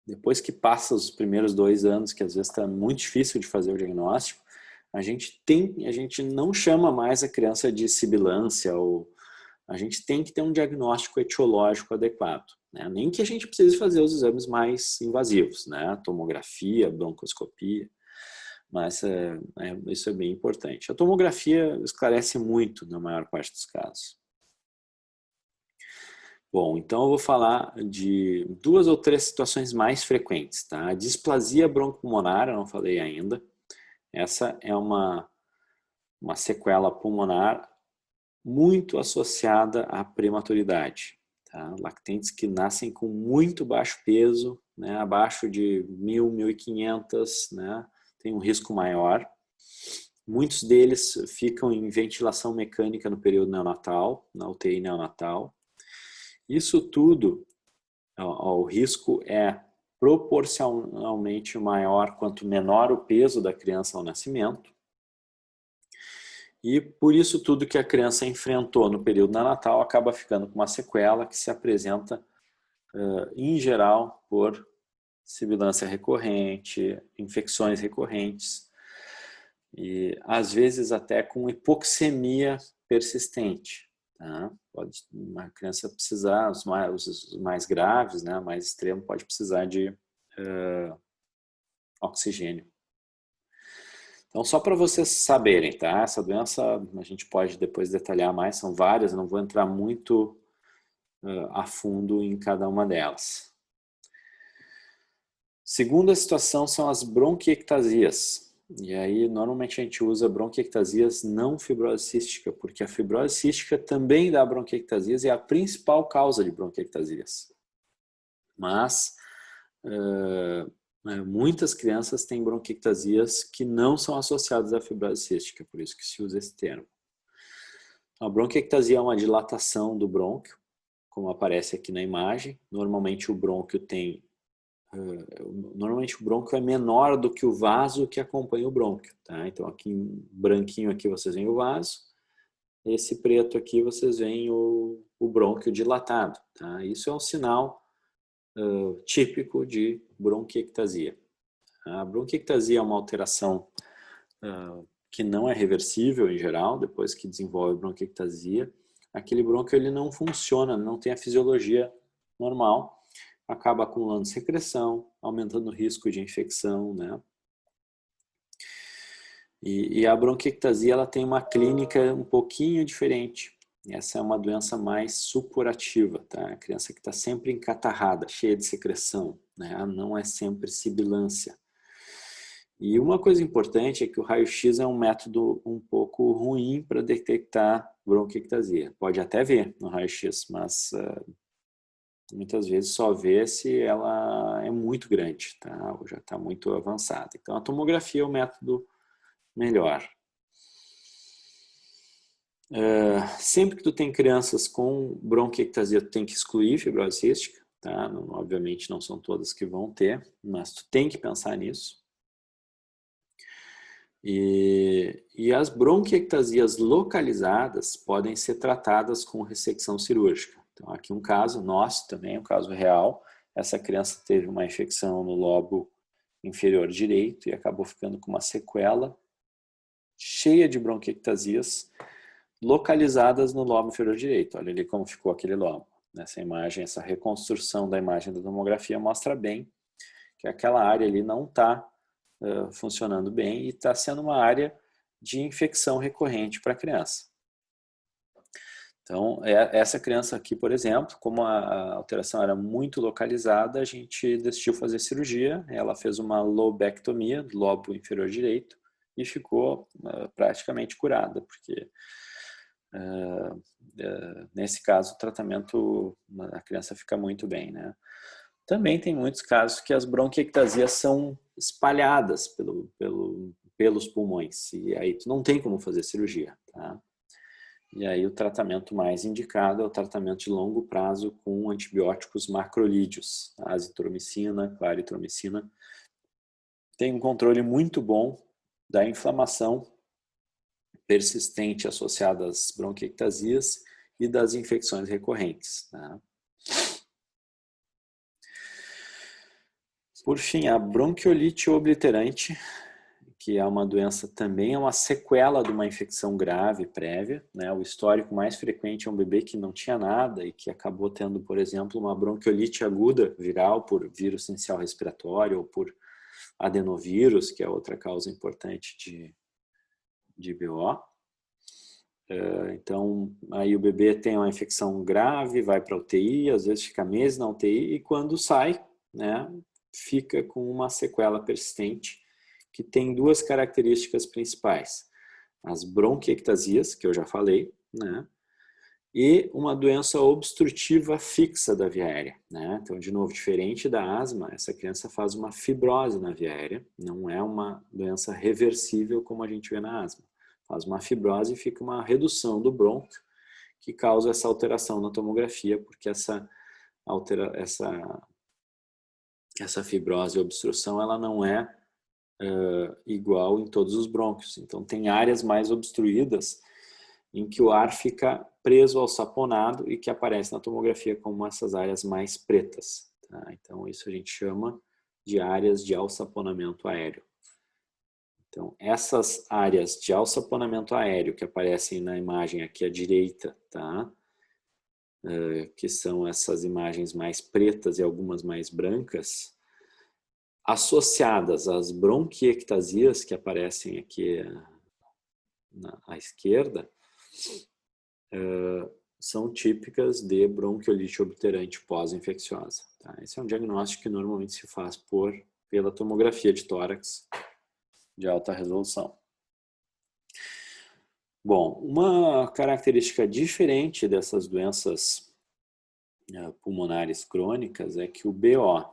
Speaker 1: depois que passa os primeiros 2 anos, que às vezes está muito difícil de fazer o diagnóstico, a gente não chama mais a criança de sibilância, ou a gente tem que ter um diagnóstico etiológico adequado. Né? Nem que a gente precise fazer os exames mais invasivos, né? Tomografia, broncoscopia, mas isso é bem importante. A tomografia esclarece muito na maior parte dos casos. Bom, então eu vou falar de 2 ou 3 situações mais frequentes. Tá? A displasia broncopulmonar, eu não falei ainda. Essa é uma sequela pulmonar muito associada à prematuridade. Tá? Lactentes que nascem com muito baixo peso, né? Abaixo de 1.000, 1.500, né? Tem um risco maior. Muitos deles ficam em ventilação mecânica no período neonatal, na UTI neonatal. Isso tudo, o risco é proporcionalmente maior quanto menor o peso da criança ao nascimento. E por isso tudo que a criança enfrentou no período neonatal acaba ficando com uma sequela que se apresenta, em geral, por sibilância recorrente, infecções recorrentes e às vezes até com hipoxemia persistente. Tá? Pode uma criança precisar, os mais graves, né, mais extremo, pode precisar de oxigênio. Então, só para vocês saberem, tá? Essa doença a gente pode depois detalhar mais, são várias, eu não vou entrar muito a fundo em cada uma delas. Segunda situação são as bronquiectasias. E aí, normalmente a gente usa bronquiectasias não fibrose cística, porque a fibrose cística também dá bronquiectasias e é a principal causa de bronquiectasias. Mas muitas crianças têm bronquiectasias que não são associadas à fibrose cística, por isso que se usa esse termo. A bronquiectasia é uma dilatação do brônquio, como aparece aqui na imagem. Normalmente o brônquio é menor do que o vaso que acompanha o brônquio, tá? Então aqui em branquinho aqui vocês veem o vaso, esse preto aqui vocês veem o brônquio dilatado, tá? Isso é um sinal típico de bronquiectasia. A bronquiectasia é uma alteração que não é reversível em geral, depois que desenvolve bronquiectasia. Aquele brônquio ele não funciona, não tem a fisiologia normal, acaba acumulando secreção, aumentando o risco de infecção, né? E a bronquiectasia ela tem uma clínica um pouquinho diferente. Essa é uma doença mais supurativa, tá? A criança que está sempre encatarrada, cheia de secreção, né? Não é sempre sibilância. E uma coisa importante é que o raio-x é um método um pouco ruim para detectar bronquiectasia. Pode até ver no raio-x, mas muitas vezes só vê se ela é muito grande, tá? Ou já está muito avançada. Então a tomografia é o método melhor. Sempre que tu tem crianças com bronquiectasia, tu tem que excluir fibrose cística, tá? Obviamente não são todas que vão ter, mas tu tem que pensar nisso. E as bronquiectasias localizadas podem ser tratadas com ressecção cirúrgica. Então aqui um caso nosso também, um caso real. Essa criança teve uma infecção no lobo inferior direito e acabou ficando com uma sequela cheia de bronquiectasias localizadas no lobo inferior direito. Olha ali como ficou aquele lobo. Nessa imagem, essa reconstrução da imagem da tomografia mostra bem que aquela área ali não está funcionando bem e está sendo uma área de infecção recorrente para a criança. Então, essa criança aqui, por exemplo, como a alteração era muito localizada, a gente decidiu fazer cirurgia. Ela fez uma lobectomia do lobo inferior direito e ficou praticamente curada, porque nesse caso o tratamento, a criança fica muito bem, né? Também tem muitos casos que as bronquiectasias são espalhadas pelos pulmões e aí tu não tem como fazer cirurgia, tá? E aí o tratamento mais indicado é o tratamento de longo prazo com antibióticos macrolídeos, azitromicina, claritromicina. Tem um controle muito bom da inflamação persistente associada às bronquiectasias e das infecções recorrentes, tá? Por fim, a bronquiolite obliterante, que é uma doença também, é uma sequela de uma infecção grave prévia, né? O histórico mais frequente é um bebê que não tinha nada e que acabou tendo, por exemplo, uma bronquiolite aguda viral por vírus essencial respiratório ou por adenovírus, que é outra causa importante de BO. Então, aí o bebê tem uma infecção grave, vai para a UTI, às vezes fica meses na UTI e quando sai, né, fica com uma sequela persistente que tem duas características principais. As bronquiectasias, que eu já falei, né, e uma doença obstrutiva fixa da via aérea, né? Então, de novo, diferente da asma, essa criança faz uma fibrose na via aérea, não é uma doença reversível como a gente vê na asma. Faz uma fibrose e fica uma redução do brônquio que causa essa alteração na tomografia, porque essa fibrose e obstrução ela não é igual em todos os brônquios. Então, tem áreas mais obstruídas em que o ar fica preso ao saponado e que aparece na tomografia como essas áreas mais pretas, tá? Então, isso a gente chama de áreas de alçaponamento aéreo. Então, essas áreas de alçaponamento aéreo que aparecem na imagem aqui à direita, tá? Que são essas imagens mais pretas e algumas mais brancas, associadas às bronquiectasias que aparecem aqui à esquerda, são típicas de bronquiolite obliterante pós-infecciosa. Tá? Esse é um diagnóstico que normalmente se faz pela tomografia de tórax de alta resolução. Bom, uma característica diferente dessas doenças pulmonares crônicas é que o BO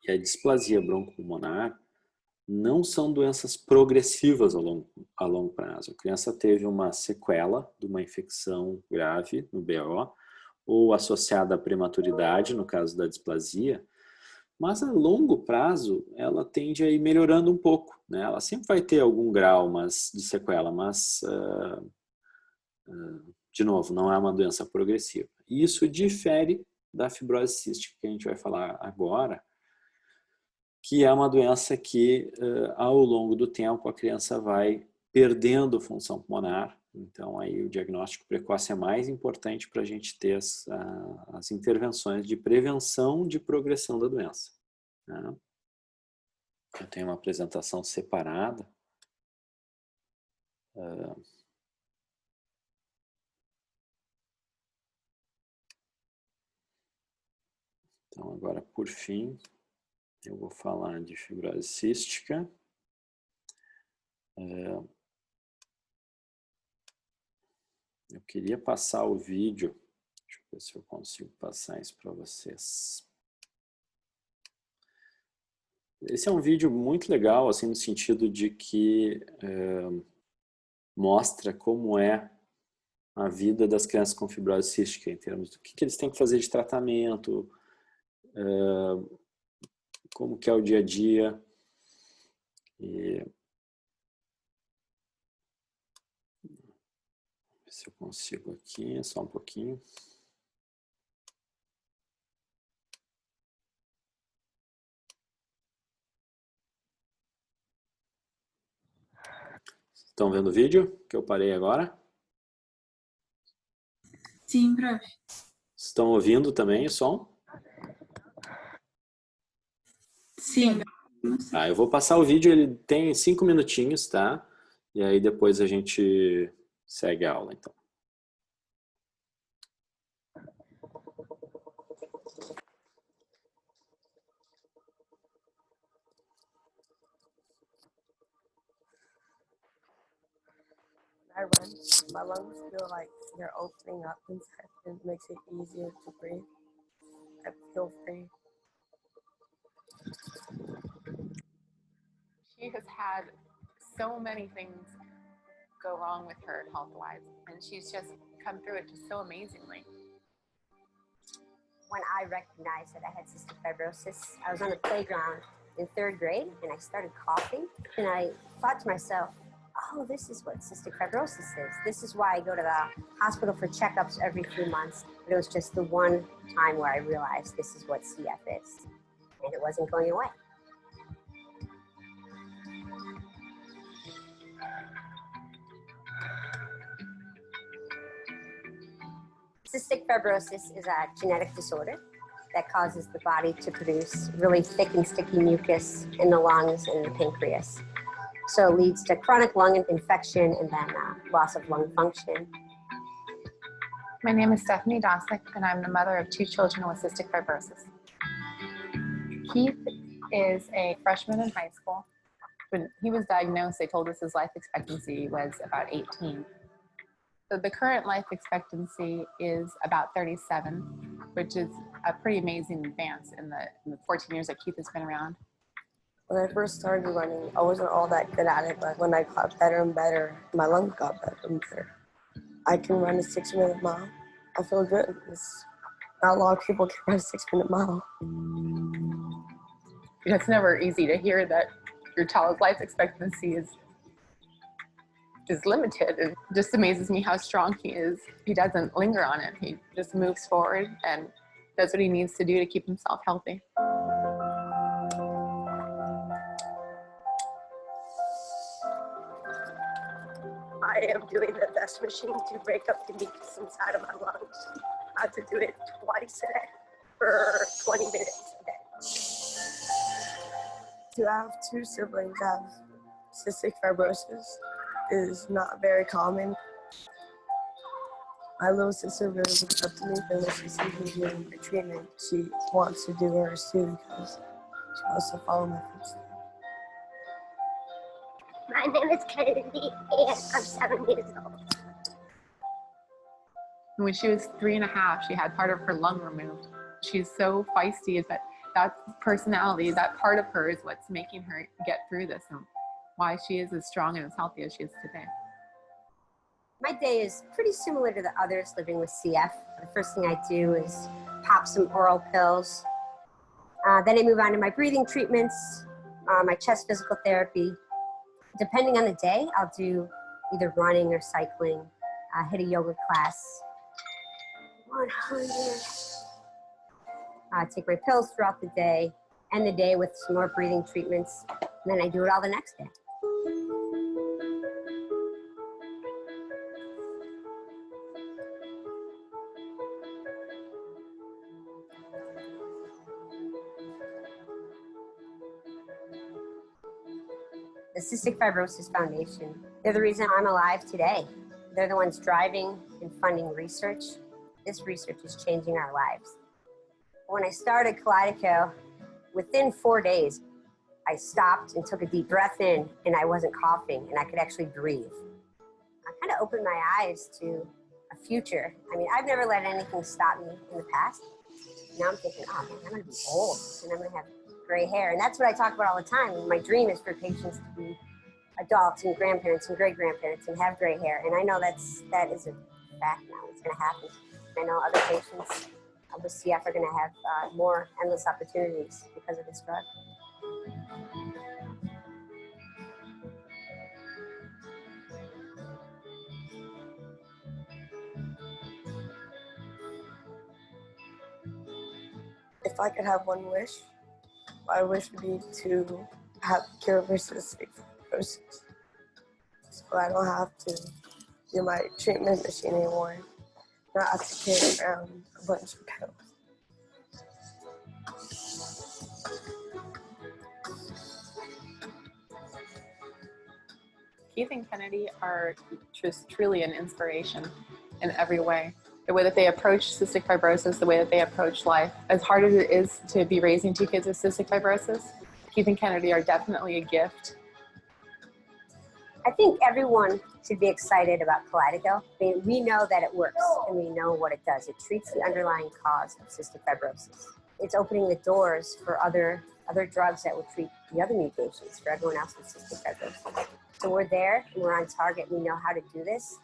Speaker 1: e a displasia broncopulmonar não são doenças progressivas a longo prazo. A criança teve uma sequela de uma infecção grave no BO, ou associada à prematuridade, no caso da displasia, mas a longo prazo ela tende a ir melhorando um pouco, né? Ela sempre vai ter algum grau de sequela, mas, de novo, não é uma doença progressiva. E isso difere da fibrose cística, que a gente vai falar agora, que é uma doença que, ao longo do tempo, a criança vai perdendo função pulmonar. Então, aí o diagnóstico precoce é mais importante para a gente ter as intervenções de prevenção de progressão da doença, né? Eu tenho uma apresentação separada. Então, agora, por fim, eu vou falar de fibrose cística. Eu queria passar o vídeo. Deixa eu ver se eu consigo passar isso para vocês. Esse é um vídeo muito legal, assim, no sentido de que mostra como é a vida das crianças com fibrose cística, em termos do que eles têm que fazer de tratamento, como que é o dia a dia. E ver se eu consigo aqui, só um pouquinho. Estão vendo o vídeo que eu parei agora?
Speaker 6: Sim, prof.
Speaker 1: Estão ouvindo também o som?
Speaker 6: Sim.
Speaker 1: Tá, eu vou passar o vídeo, ele tem 5 minutinhos, tá? E aí depois a gente segue a aula, então.
Speaker 7: I run, my lungs feel like they're opening up inside. It makes it easier to breathe. I feel free.
Speaker 8: She has had so many things go wrong with her health-wise, and she's just come through it just so amazingly.
Speaker 9: When I recognized that I had cystic fibrosis, I was on the playground in 3rd grade, and I started coughing, and I thought to myself, oh, this is what cystic fibrosis is. This is why I go to the hospital for checkups every few months. But it was just the one time where I realized this is what CF is, and it wasn't going away. Cystic fibrosis is a genetic disorder that causes the body to produce really thick and sticky mucus in the lungs and the pancreas. So it leads to chronic lung infection and then loss of lung function.
Speaker 8: My name is Stephanie Dosick, and I'm the mother of 2 children with cystic fibrosis. Keith is a freshman in high school. When he was diagnosed, they told us his life expectancy was about 18. So the current life expectancy is about 37, which is a pretty amazing advance in the 14 years that Keith has been around.
Speaker 7: When I first started running, I wasn't all that good at it, but when I got better and better, my lungs got better and better. I can run a 6-minute mile. I feel good. Not a lot of people can run a 6-minute mile.
Speaker 8: It's never easy to hear that your child's life expectancy is limited. It just amazes me how strong he is. He doesn't linger on it. He just moves forward and does what he needs to do to keep himself healthy.
Speaker 7: I am doing the best machine to break up the mucus inside of my lungs. I have to do it twice a day for 20 minutes a day. To have 2 siblings have cystic fibrosis is not very common. My little sister really looks up to me because when she sees me doing the treatment, she wants to do hers too because she wants to follow my footsteps. My name is Kennedy, and I'm 7 years old.
Speaker 8: When she was 3.5, she had part of her lung removed. She's so feisty that personality, that part of her is what's making her get through this and why she is as strong and as healthy as she is today.
Speaker 9: My day is pretty similar to the others living with CF. The first thing I do is pop some oral pills. Then I move on to my breathing treatments, my chest physical therapy. Depending on the day, I'll do either running or cycling, hit a yoga class. 100. Take my pills throughout the day, end the day with some more breathing treatments, and then I do it all the next day. The Cystic Fibrosis Foundation, they're the reason I'm alive today. They're the ones driving and funding research. This research is changing our lives. When I started Kaleido, within 4 days, I stopped and took a deep breath in, and I wasn't coughing, and I could actually breathe. I kind of opened my eyes to a future. I mean, I've never let anything stop me in the past. Now I'm thinking, oh man, I'm gonna be old, and I'm gonna have gray hair. And that's what I talk about all the time. My dream is for patients to be adults and grandparents and great-grandparents and have gray hair. And I know that is a fact now. It's gonna happen. I know other patients with CF are gonna have more endless opportunities because of this drug.
Speaker 10: If I could have one wish, my wish would be to have cure for cystic fibrosis. So I don't have to do my treatment machine anymore. Not have to carry around a bunch of pills.
Speaker 8: Keith and Kennedy are just truly an inspiration in every way. The way that they approach cystic fibrosis, the way that they approach life. As hard as it is to be raising 2 kids with cystic fibrosis, Keith and Kennedy are definitely a gift.
Speaker 9: I think everyone should be excited about Kaleido. I mean, we know that it works, and we know what it does. It treats the underlying cause of cystic fibrosis. It's opening the doors for other drugs that will treat the other mutations for everyone else with cystic fibrosis. So we're there, and we're on target. We know how to do this.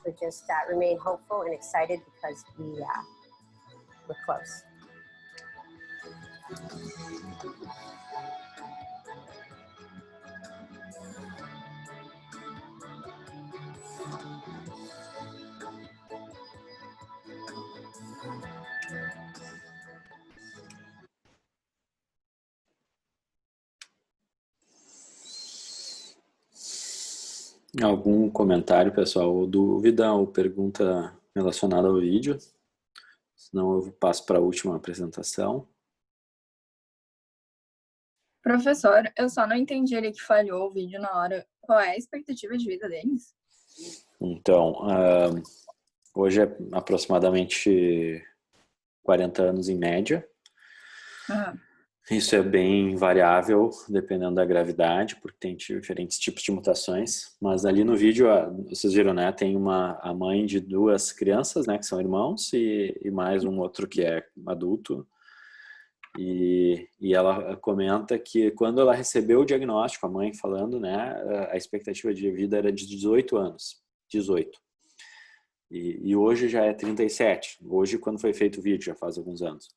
Speaker 9: So just remain hopeful and excited because we're close.
Speaker 1: Algum comentário, pessoal, ou dúvida ou pergunta relacionada ao vídeo? Senão eu passo para a última apresentação.
Speaker 3: Professor, eu só não entendi ali que falhou o vídeo na hora. Qual é a expectativa de vida deles?
Speaker 1: Então, hoje é aproximadamente 40 anos em média. Isso é bem variável, dependendo da gravidade, porque tem diferentes tipos de mutações. Mas ali no vídeo, vocês viram, né? Tem a mãe de 2 crianças, né? Que são irmãos, e mais um outro que é adulto. E ela comenta que quando ela recebeu o diagnóstico, a mãe falando, né? A expectativa de vida era de 18 anos. 18. E hoje já é 37. Hoje, quando foi feito o vídeo, já faz alguns anos.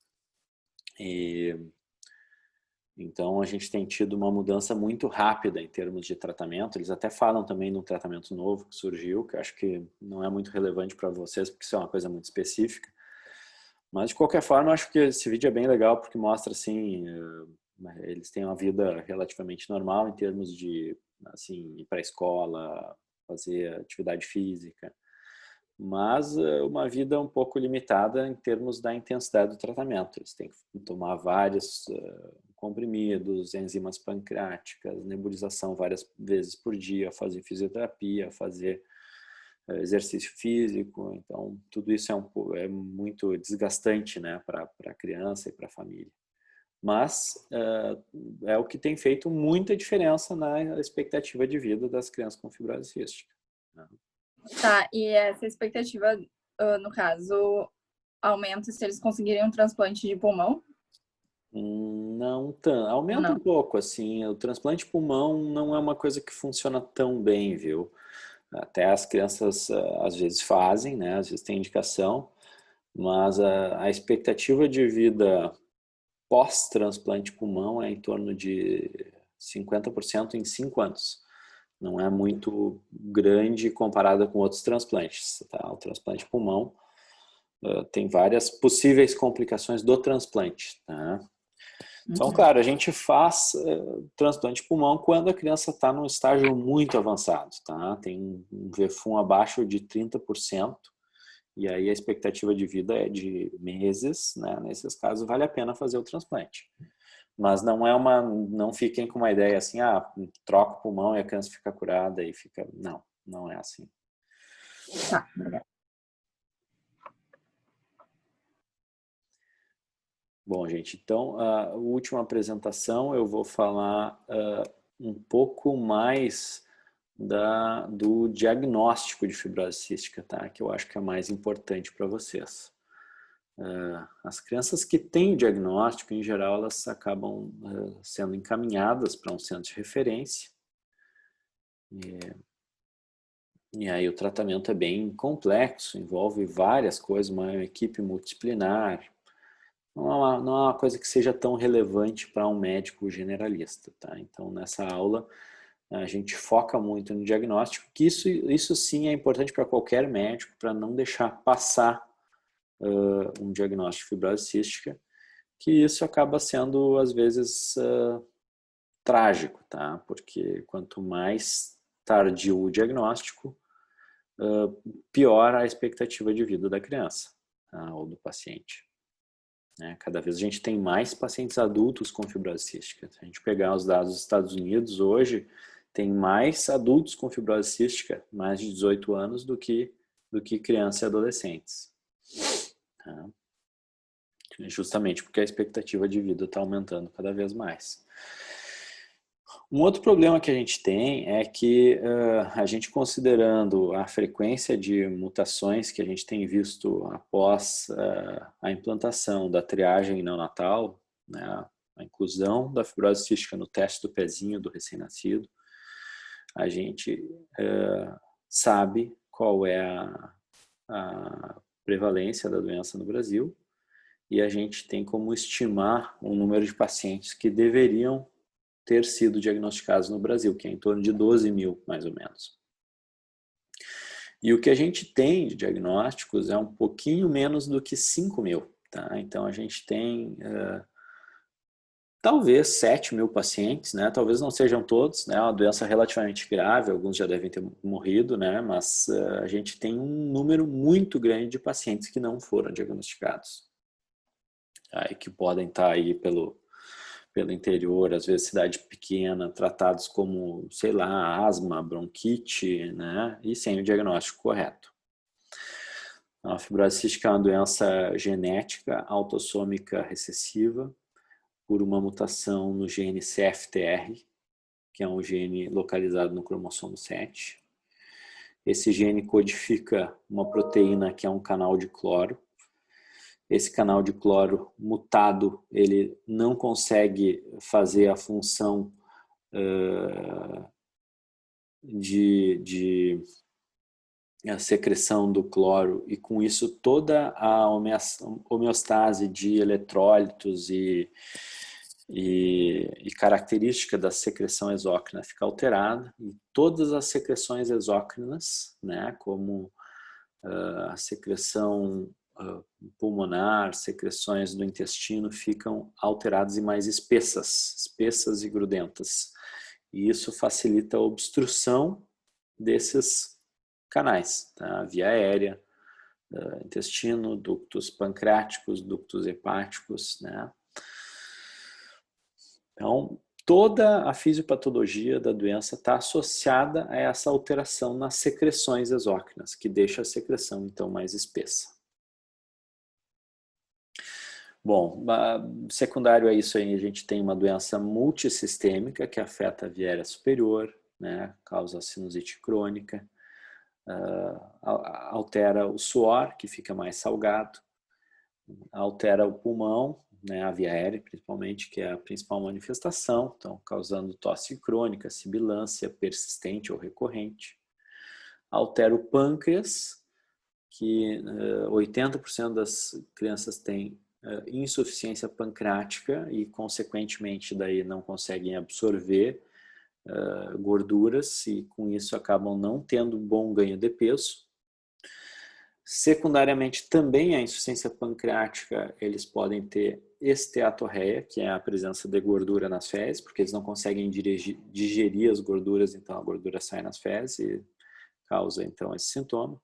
Speaker 1: Então, a gente tem tido uma mudança muito rápida em termos de tratamento. Eles até falam também de um tratamento novo que surgiu, que eu acho que não é muito relevante para vocês, porque isso é uma coisa muito específica. Mas, de qualquer forma, eu acho que esse vídeo é bem legal, porque mostra, assim, eles têm uma vida relativamente normal em termos de, assim, ir para a escola, fazer atividade física. Mas uma vida um pouco limitada em termos da intensidade do tratamento. Eles têm que tomar vários comprimidos, enzimas pancreáticas, nebulização várias vezes por dia, fazer fisioterapia, fazer exercício físico. Então, tudo isso é muito desgastante, né, para a criança e para a família. Mas é o que tem feito muita diferença na expectativa de vida das crianças com fibrose cística.
Speaker 3: Tá, e essa expectativa, no caso, aumenta se eles conseguirem um transplante de pulmão?
Speaker 1: Não tanto. Aumenta
Speaker 3: Não.
Speaker 1: um pouco, assim. O transplante de pulmão não é uma coisa que funciona tão bem, viu? Até as crianças às vezes fazem, né? Às vezes tem indicação, mas a expectativa de vida pós-transplante de pulmão é em torno de 50% em 5 anos. Não é muito grande comparada com outros transplantes. Tá? O transplante de pulmão tem várias possíveis complicações do transplante. Tá? Então, claro, a gente faz transplante de pulmão quando a criança está num estágio muito avançado. Tá? Tem um VFUM abaixo de 30%. E aí a expectativa de vida é de meses, né? Nesses casos vale a pena fazer o transplante. Mas não fiquem com uma ideia assim, troca o pulmão e a criança fica curada e fica... Não é assim.
Speaker 3: Tá, obrigada.
Speaker 1: Bom, gente, então a última apresentação eu vou falar um pouco mais do diagnóstico de fibrose cística, tá? Que eu acho que é mais importante para vocês. As crianças que têm o diagnóstico, em geral, elas acabam sendo encaminhadas para um centro de referência. E aí o tratamento é bem complexo, envolve várias coisas, uma equipe multidisciplinar. Não é uma coisa que seja tão relevante para um médico generalista, tá? Então, nessa aula, a gente foca muito no diagnóstico, que isso sim é importante para qualquer médico, para não deixar passar um diagnóstico de fibrose cística, que isso acaba sendo, às vezes, trágico, tá? Porque quanto mais tardio o diagnóstico, pior a expectativa de vida da criança, tá? Ou do paciente. Cada vez a gente tem mais pacientes adultos com fibrose cística. Se a gente pegar os dados dos Estados Unidos, hoje tem mais adultos com fibrose cística, mais de 18 anos, do que crianças e adolescentes. Tá? Justamente porque a expectativa de vida está aumentando cada vez mais. Um outro problema que a gente tem é que a gente, considerando a frequência de mutações que a gente tem visto após a implantação da triagem neonatal, né, a inclusão da fibrose cística no teste do pezinho do recém-nascido, a gente sabe qual é a prevalência da doença no Brasil e a gente tem como estimar o número de pacientes que deveriam ter sido diagnosticados no Brasil, que é em torno de 12 mil, mais ou menos. E o que a gente tem de diagnósticos é um pouquinho menos do que 5 mil. Tá? Então, a gente tem talvez 7 mil pacientes, né? Talvez não sejam todos, né? É uma doença relativamente grave, alguns já devem ter morrido, né? Mas a gente tem um número muito grande de pacientes que não foram diagnosticados. Aí, que podem estar aí pelo interior, às vezes cidade pequena, tratados como, sei lá, asma, bronquite, né? E sem o diagnóstico correto. A fibrose cística é uma doença genética, autossômica recessiva, por uma mutação no gene CFTR, que é um gene localizado no cromossomo 7. Esse gene codifica uma proteína que é um canal de cloro. Esse canal de cloro mutado, ele não consegue fazer a função de a secreção do cloro, e com isso toda a homeostase de eletrólitos e característica da secreção exócrina fica alterada, e todas as secreções exócrinas, né, como a secreção pulmonar, secreções do intestino, ficam alteradas e mais espessas e grudentas. E isso facilita a obstrução desses canais, tá? Via aérea, intestino, ductos pancreáticos, ductos hepáticos, né? Então, toda a fisiopatologia da doença está associada a essa alteração nas secreções exócrinas, que deixa a secreção, então, mais espessa. Bom, secundário a isso aí, a gente tem uma doença multissistêmica que afeta a via aérea superior, né, causa sinusite crônica, altera o suor, que fica mais salgado, altera o pulmão, né, a via aérea principalmente, que é a principal manifestação, então causando tosse crônica, sibilância persistente ou recorrente. Altera o pâncreas, que 80% das crianças têm insuficiência pancreática e, consequentemente, daí não conseguem absorver gorduras e, com isso, acabam não tendo bom ganho de peso. Secundariamente, também a insuficiência pancreática, eles podem ter esteatorreia, que é a presença de gordura nas fezes, porque eles não conseguem digerir as gorduras, então a gordura sai nas fezes e causa, então, esse sintoma.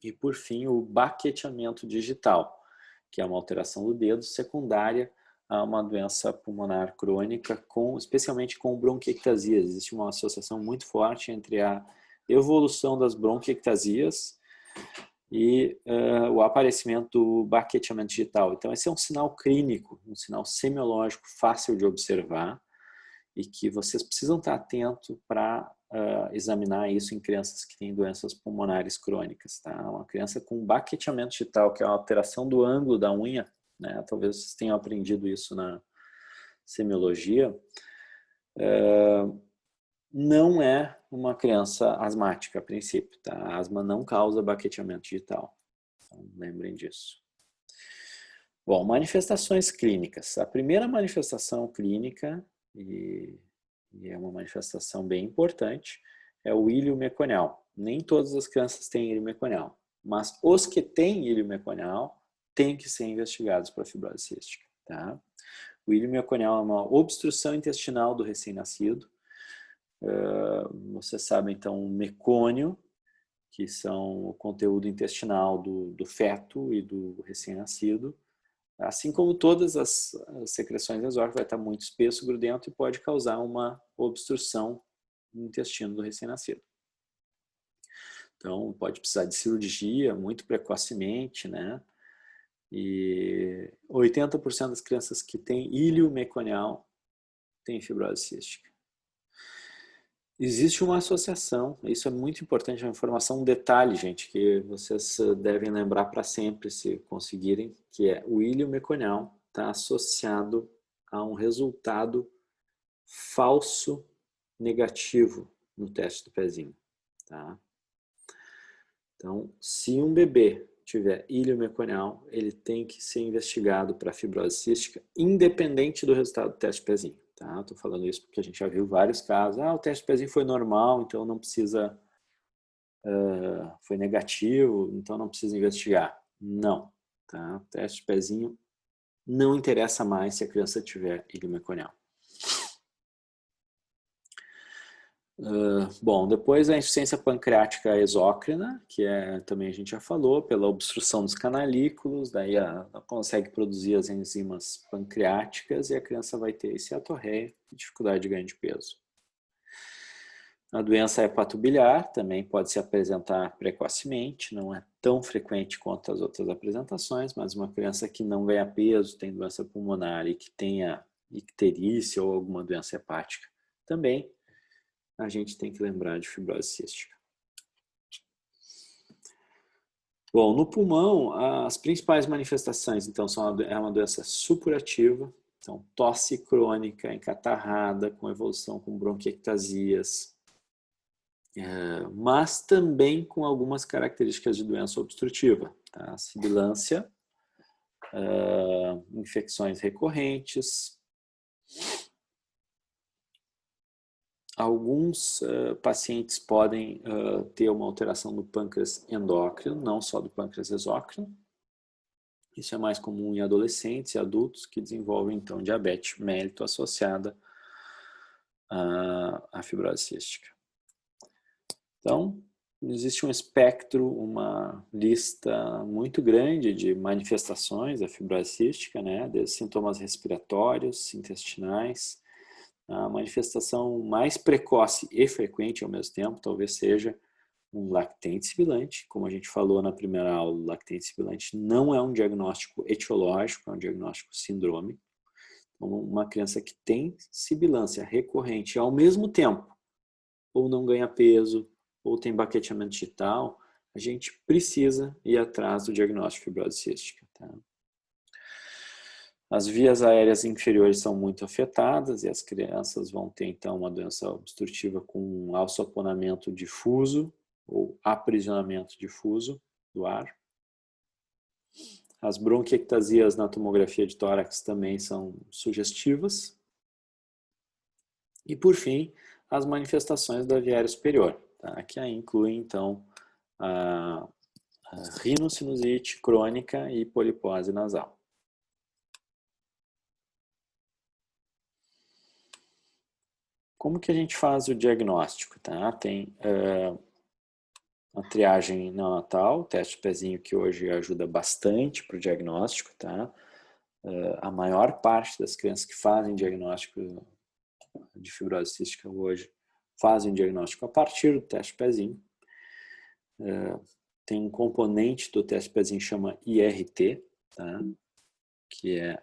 Speaker 1: E, por fim, o baqueteamento digital, que é uma alteração do dedo secundária a uma doença pulmonar crônica, especialmente com bronquiectasias. Existe uma associação muito forte entre a evolução das bronquiectasias e o aparecimento do baqueteamento digital. Então, esse é um sinal clínico, um sinal semiológico fácil de observar e que vocês precisam estar atentos para examinar isso em crianças que têm doenças pulmonares crônicas. Tá? Uma criança com baqueteamento digital, que é uma alteração do ângulo da unha, né? Talvez vocês tenham aprendido isso na semiologia, não é uma criança asmática a princípio. Tá? A asma não causa baqueteamento digital. Então, lembrem disso. Bom, manifestações clínicas. A primeira manifestação clínica, e é uma manifestação bem importante, é o ilho meconial. Nem todas as crianças têm ilho meconial, mas os que têm ilho meconial têm que ser investigados para fibrose cística. Tá? O ilho meconial é uma obstrução intestinal do recém-nascido. Você sabe, então, o mecônio, que são o conteúdo intestinal do feto e do recém-nascido. Assim como todas as secreções exócrinas, vai estar muito espesso, grudento e pode causar uma obstrução no intestino do recém-nascido. Então, pode precisar de cirurgia muito precocemente, né? E 80% das crianças que têm ilho meconial têm fibrose cística. Existe uma associação, isso é muito importante, é uma informação, um detalhe, gente, que vocês devem lembrar para sempre, se conseguirem, que é o ilho meconial está associado a um resultado falso negativo no teste do pezinho. Tá? Então, se um bebê tiver ilho meconial, ele tem que ser investigado para fibrose cística, independente do resultado do teste do pezinho. Tá? Estou falando isso porque a gente já viu vários casos. O teste do pezinho foi normal, então não precisa... foi negativo, então não precisa investigar. Não. Tá? O teste do pezinho não interessa mais se a criança tiver ilho meconial. Bom, depois a insuficiência pancreática exócrina, que também a gente já falou, pela obstrução dos canalículos, daí ela consegue produzir as enzimas pancreáticas e a criança vai ter esteatorreia e dificuldade de ganho de peso. A doença hepatobiliar também pode se apresentar precocemente, não é tão frequente quanto as outras apresentações, mas uma criança que não ganha peso, tem doença pulmonar e que tenha icterícia ou alguma doença hepática também, a gente tem que lembrar de fibrose cística. Bom, no pulmão, as principais manifestações, então, é uma doença supurativa, então, tosse crônica, encatarrada, com evolução com bronquiectasias, mas também com algumas características de doença obstrutiva, tá? Sibilância, infecções recorrentes. Alguns pacientes podem ter uma alteração do pâncreas endócrino, não só do pâncreas exócrino. Isso é mais comum em adolescentes e adultos que desenvolvem, então, diabetes mellito associada à fibrose cística. Então, existe um espectro, uma lista muito grande de manifestações da fibrose cística, né? Desde sintomas respiratórios, intestinais. A manifestação mais precoce e frequente ao mesmo tempo talvez seja um lactente sibilante. Como a gente falou na primeira aula, o lactente sibilante não é um diagnóstico etiológico, é um diagnóstico sindrômico. Então, uma criança que tem sibilância recorrente ao mesmo tempo, ou não ganha peso, ou tem baqueteamento digital, a gente precisa ir atrás do diagnóstico de fibrose cística. Tá? As vias aéreas inferiores são muito afetadas e as crianças vão ter, então, uma doença obstrutiva com alçaponamento difuso ou aprisionamento difuso do ar. As bronquiectasias na tomografia de tórax também são sugestivas. E, por fim, as manifestações da via aérea superior, tá? Que aí incluem, então, a rinocinusite crônica e polipose nasal. Como que a gente faz o diagnóstico? Tá? Tem a triagem neonatal, o teste de pezinho, que hoje ajuda bastante para o diagnóstico. Tá? A maior parte das crianças que fazem diagnóstico de fibrose cística hoje fazem o diagnóstico a partir do teste de pezinho. Tem um componente do teste de pezinho que chama IRT, tá? Que é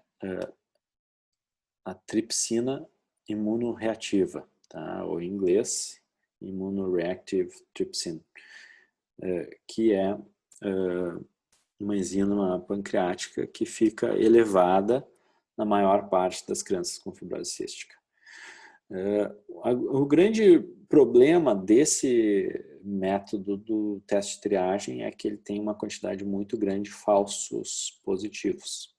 Speaker 1: a tripsina imunoreativa, tá? Ou em inglês, Immunoreactive Trypsin, que é uma enzima pancreática que fica elevada na maior parte das crianças com fibrose cística. O grande problema desse método do teste de triagem é que ele tem uma quantidade muito grande de falsos positivos.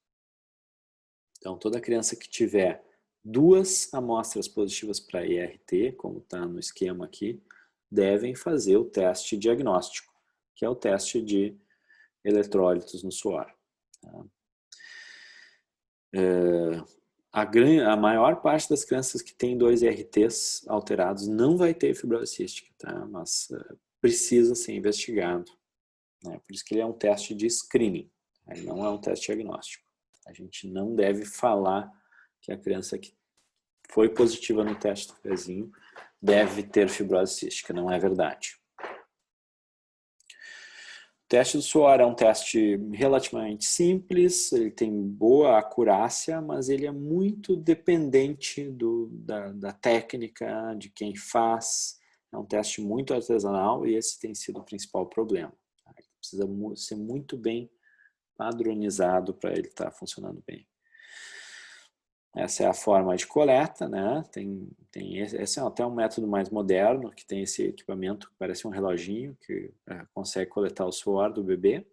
Speaker 1: Então, toda criança que tiver 2 amostras positivas para IRT, como está no esquema aqui, devem fazer o teste diagnóstico, que é o teste de eletrólitos no suor. Tá? A maior parte das crianças que tem 2 IRTs alterados não vai ter fibrose cística, tá? Mas precisa ser investigado. Né? Por isso que ele é um teste de screening, ele não é um teste diagnóstico. A gente não deve falar que a criança que foi positiva no teste do pezinho deve ter fibrose cística, não é verdade. O teste do suor é um teste relativamente simples, ele tem boa acurácia, mas ele é muito dependente da técnica, de quem faz. É um teste muito artesanal e esse tem sido o principal problema. Ele precisa ser muito bem padronizado para ele estar funcionando bem. Essa é a forma de coleta, né? Esse é até um método mais moderno, que tem esse equipamento que parece um reloginho, que consegue coletar o suor do bebê.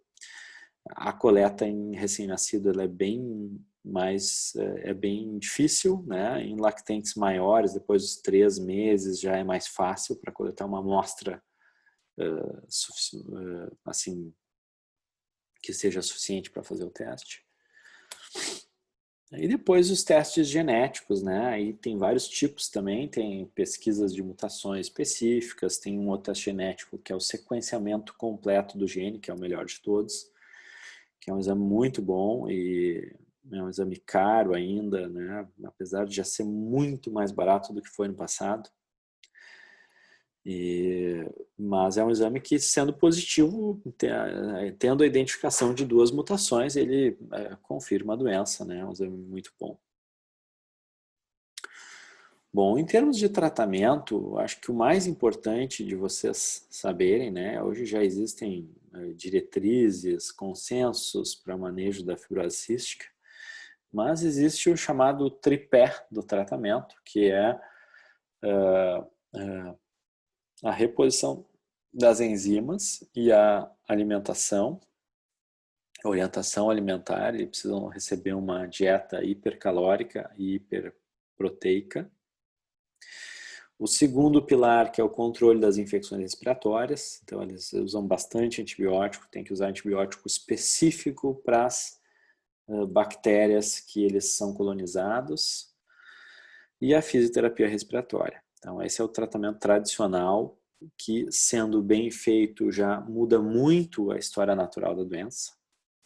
Speaker 1: A coleta em recém-nascido ela é bem difícil, né? Em lactentes maiores, depois dos 3 meses, já é mais fácil para coletar uma amostra assim, que seja suficiente para fazer o teste. E depois os testes genéticos, né? Aí tem vários tipos também, tem pesquisas de mutações específicas, tem um outro teste genético que é o sequenciamento completo do gene, que é o melhor de todos, que é um exame muito bom e é um exame caro ainda, né? Apesar de já ser muito mais barato do que foi no passado. Mas é um exame que, sendo positivo, tendo a identificação de 2 mutações, ele confirma a doença, né? É um exame muito bom. Bom, em termos de tratamento, acho que o mais importante de vocês saberem, né? Hoje já existem diretrizes, consensos para manejo da fibrose cística, mas existe o chamado tripé do tratamento, que é a reposição das enzimas e a alimentação, a orientação alimentar. Eles precisam receber uma dieta hipercalórica e hiperproteica. O segundo pilar, que é o controle das infecções respiratórias. Então, eles usam bastante antibiótico, tem que usar antibiótico específico para as bactérias que eles são colonizados. E a fisioterapia respiratória. Então, esse é o tratamento tradicional que, sendo bem feito, já muda muito a história natural da doença,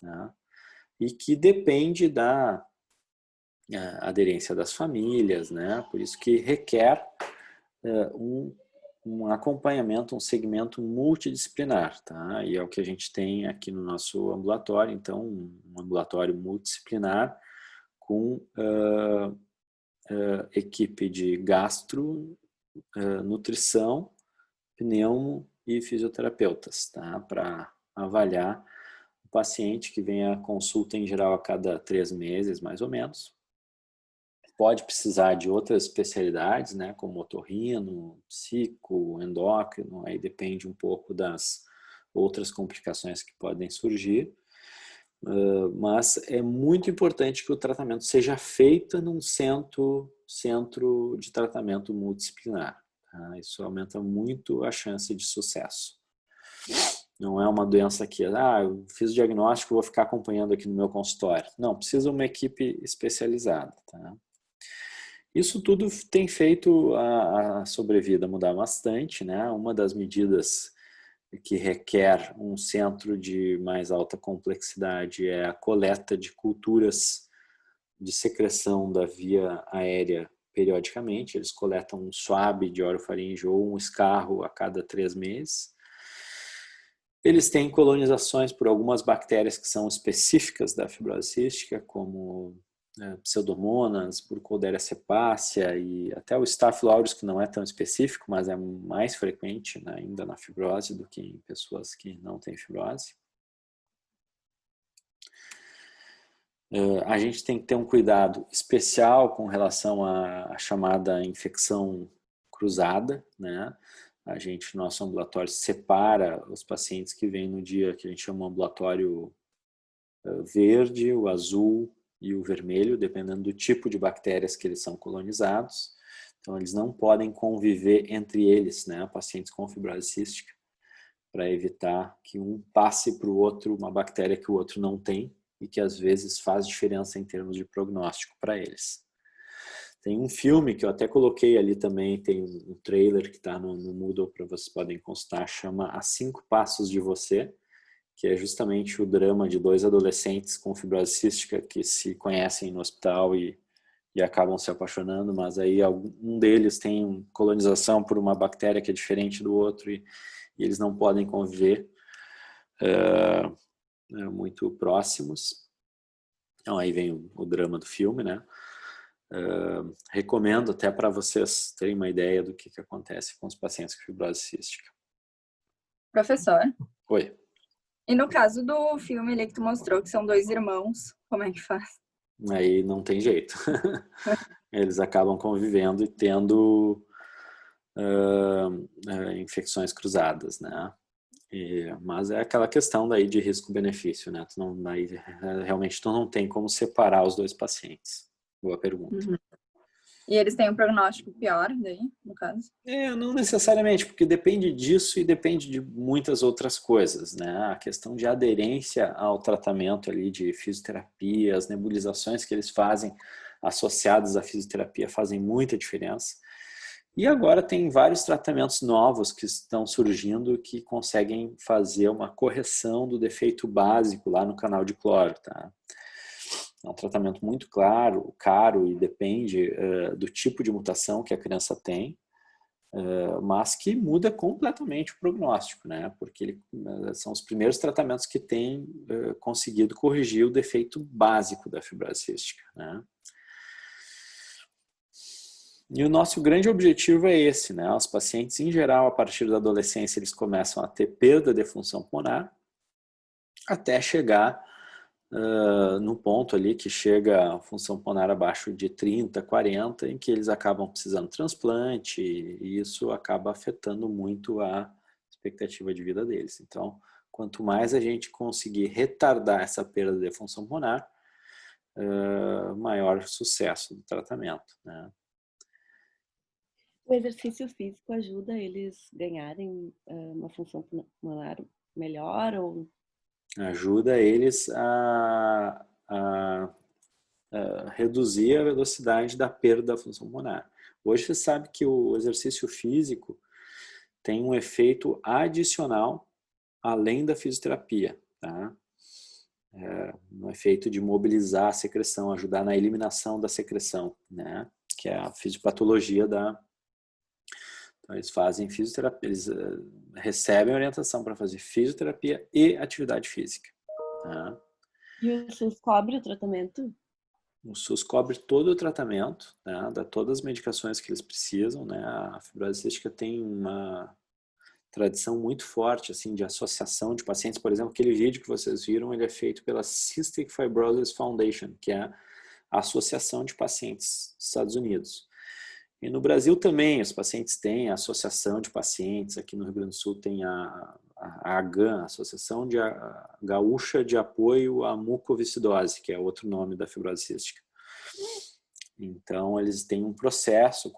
Speaker 1: né? E que depende da aderência das famílias, né? Por isso que requer um um acompanhamento, um segmento multidisciplinar, tá? E é o que a gente tem aqui no nosso ambulatório, então, um ambulatório multidisciplinar com equipe de gastro, nutrição, pneumo e fisioterapeutas, tá? Para avaliar o paciente que vem à consulta em geral a cada 3 meses, mais ou menos. Pode precisar de outras especialidades, né, como otorrino, psico, endócrino, aí depende um pouco das outras complicações que podem surgir. Mas é muito importante que o tratamento seja feito num centro de tratamento multidisciplinar. Tá? Isso aumenta muito a chance de sucesso. Não é uma doença que, eu fiz o diagnóstico, vou ficar acompanhando aqui no meu consultório. Não, precisa uma equipe especializada. Tá? Isso tudo tem feito a sobrevida mudar bastante, né? Uma das medidas que requer um centro de mais alta complexidade é a coleta de culturas de secreção da via aérea periodicamente. Eles coletam um swab de orofaringe ou um escarro a cada 3 meses. Eles têm colonizações por algumas bactérias que são específicas da fibrose cística, como pseudomonas, Burkholderia cepacia e até o Staphylo aureus, que não é tão específico, mas é mais frequente, né, ainda na fibrose do que em pessoas que não têm fibrose. A gente tem que ter um cuidado especial com relação à chamada infecção cruzada, né? A gente, no nosso ambulatório, separa os pacientes que vêm no dia que a gente chama ambulatório verde, o azul e o vermelho, dependendo do tipo de bactérias que eles são colonizados. Então, eles não podem conviver entre eles, né, pacientes com fibrose cística, para evitar que um passe para o outro uma bactéria que o outro não tem e que às vezes faz diferença em termos de prognóstico para eles. Tem um filme que eu até coloquei ali também, tem um trailer que está no Moodle para vocês podem consultar, chama A 5 Passos de Você, que é justamente o drama de 2 adolescentes com fibrose cística que se conhecem no hospital e acabam se apaixonando, mas aí um deles tem colonização por uma bactéria que é diferente do outro e eles não podem conviver muito próximos. Então aí vem o drama do filme, né? Recomendo até para vocês terem uma ideia do que acontece com os pacientes com fibrose cística.
Speaker 3: Professor,
Speaker 1: Oi.
Speaker 3: e no caso do filme ali que tu mostrou, que são 2 irmãos, como é que faz?
Speaker 1: Aí não tem jeito. Eles acabam convivendo e tendo infecções cruzadas, né? Mas é aquela questão daí de risco-benefício, né? Realmente tu não tem como separar os 2 pacientes. Boa pergunta.
Speaker 3: Uhum. E eles têm um prognóstico pior daí, no caso?
Speaker 1: Não necessariamente, porque depende disso e depende de muitas outras coisas, né? A questão de aderência ao tratamento ali de fisioterapia, as nebulizações que eles fazem associadas à fisioterapia fazem muita diferença. E agora tem vários tratamentos novos que estão surgindo que conseguem fazer uma correção do defeito básico lá no canal de cloro, tá? É um tratamento muito caro e depende do tipo de mutação que a criança tem, mas que muda completamente o prognóstico, né? Porque são os primeiros tratamentos que têm conseguido corrigir o defeito básico da fibrose cística, né? E o nosso grande objetivo é esse, né? Os pacientes, em geral, a partir da adolescência, eles começam a ter perda de função pulmonar até chegar no ponto ali que chega a função pulmonar abaixo de 30, 40, em que eles acabam precisando de transplante e isso acaba afetando muito a expectativa de vida deles. Então, quanto mais a gente conseguir retardar essa perda de função pulmonar, maior sucesso do tratamento, né?
Speaker 11: O exercício físico ajuda eles ganharem uma função pulmonar melhor ou
Speaker 1: ajuda eles a reduzir a velocidade da perda da função pulmonar. Hoje você sabe que o exercício físico tem um efeito adicional além da fisioterapia, tá? Um efeito de mobilizar a secreção, ajudar na eliminação da secreção, né? Que é a fisiopatologia da Então, eles fazem fisioterapia, eles recebem orientação para fazer fisioterapia e atividade física. Tá?
Speaker 11: E o SUS cobre o tratamento?
Speaker 1: O SUS cobre todo o tratamento, né? Dá todas as medicações que eles precisam, né? A fibrose cística tem uma tradição muito forte assim de associação de pacientes. Por exemplo, aquele vídeo que vocês viram, ele é feito pela Cystic Fibrosis Foundation, que é a associação de pacientes dos Estados Unidos. E no Brasil também os pacientes têm a associação de pacientes. Aqui no Rio Grande do Sul tem a AGAM, a Associação Gaúcha de Apoio à Mucoviscidose, que é outro nome da fibrose cística. Então, eles têm um processo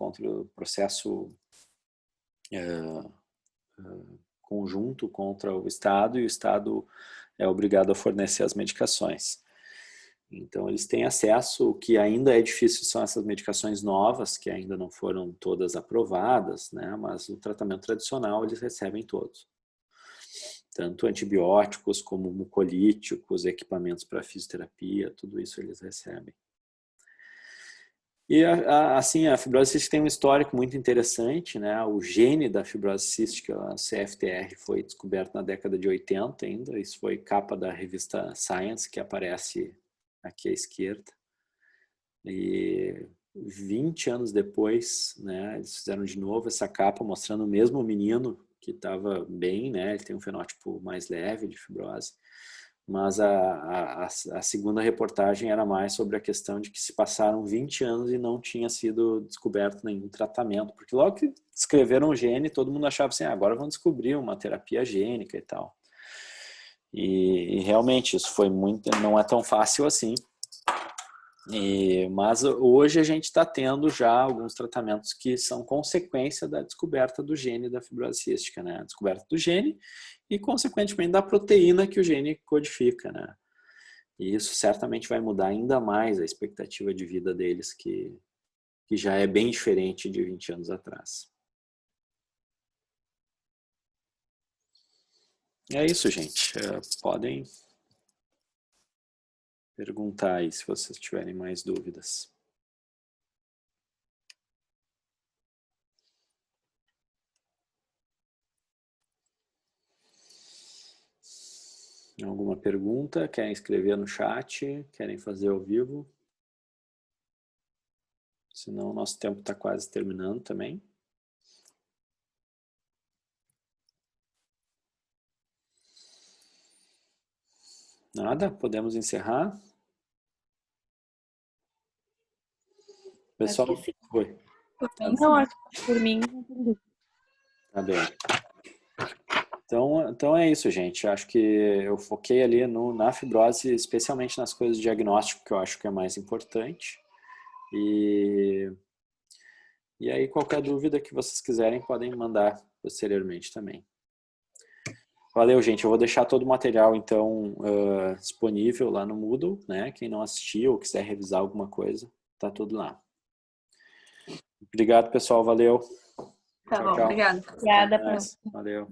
Speaker 1: conjunto contra o Estado, e o Estado é obrigado a fornecer as medicações. Então, eles têm acesso. O que ainda é difícil são essas medicações novas, que ainda não foram todas aprovadas, né? Mas o tratamento tradicional eles recebem todos. Tanto antibióticos como mucolíticos, equipamentos para fisioterapia, tudo isso eles recebem. E assim, a fibrose cística tem um histórico muito interessante, né? O gene da fibrose cística, a CFTR, foi descoberto na década de 80 ainda. Isso foi capa da revista Science, que aparece aqui à esquerda. E 20 anos depois, né, eles fizeram de novo essa capa mostrando o mesmo menino que estava bem, né? Ele tem um fenótipo mais leve de fibrose. Mas a segunda reportagem era mais sobre a questão de que se passaram 20 anos e não tinha sido descoberto nenhum tratamento. Porque logo que descreveram o gene, todo mundo achava assim, agora vão descobrir uma terapia gênica e tal. E realmente isso foi não é tão fácil assim. Mas hoje a gente está tendo já alguns tratamentos que são consequência da descoberta do gene da fibrose cística, né? A descoberta do gene e, consequentemente, da proteína que o gene codifica, né? E isso certamente vai mudar ainda mais a expectativa de vida deles, que já é bem diferente de 20 anos atrás. É isso, gente. Podem perguntar aí se vocês tiverem mais dúvidas. Alguma pergunta? Querem escrever no chat? Querem fazer ao vivo? Senão o nosso tempo está quase terminando também. Nada? Podemos encerrar? Pessoal,
Speaker 11: Acho que sim.
Speaker 1: oi.
Speaker 11: Não, acho que por mim.
Speaker 1: Tá bem. Então é isso, gente. Acho que eu foquei ali na fibrose, especialmente nas coisas de diagnóstico, que eu acho que é mais importante. E aí, qualquer dúvida que vocês quiserem, podem mandar posteriormente também. Valeu, gente. Eu vou deixar todo o material, então, disponível lá no Moodle, né? Quem não assistiu ou quiser revisar alguma coisa, tá tudo lá. Obrigado, pessoal. Valeu.
Speaker 3: Tá bom, obrigada.
Speaker 11: Obrigada,
Speaker 1: Valeu.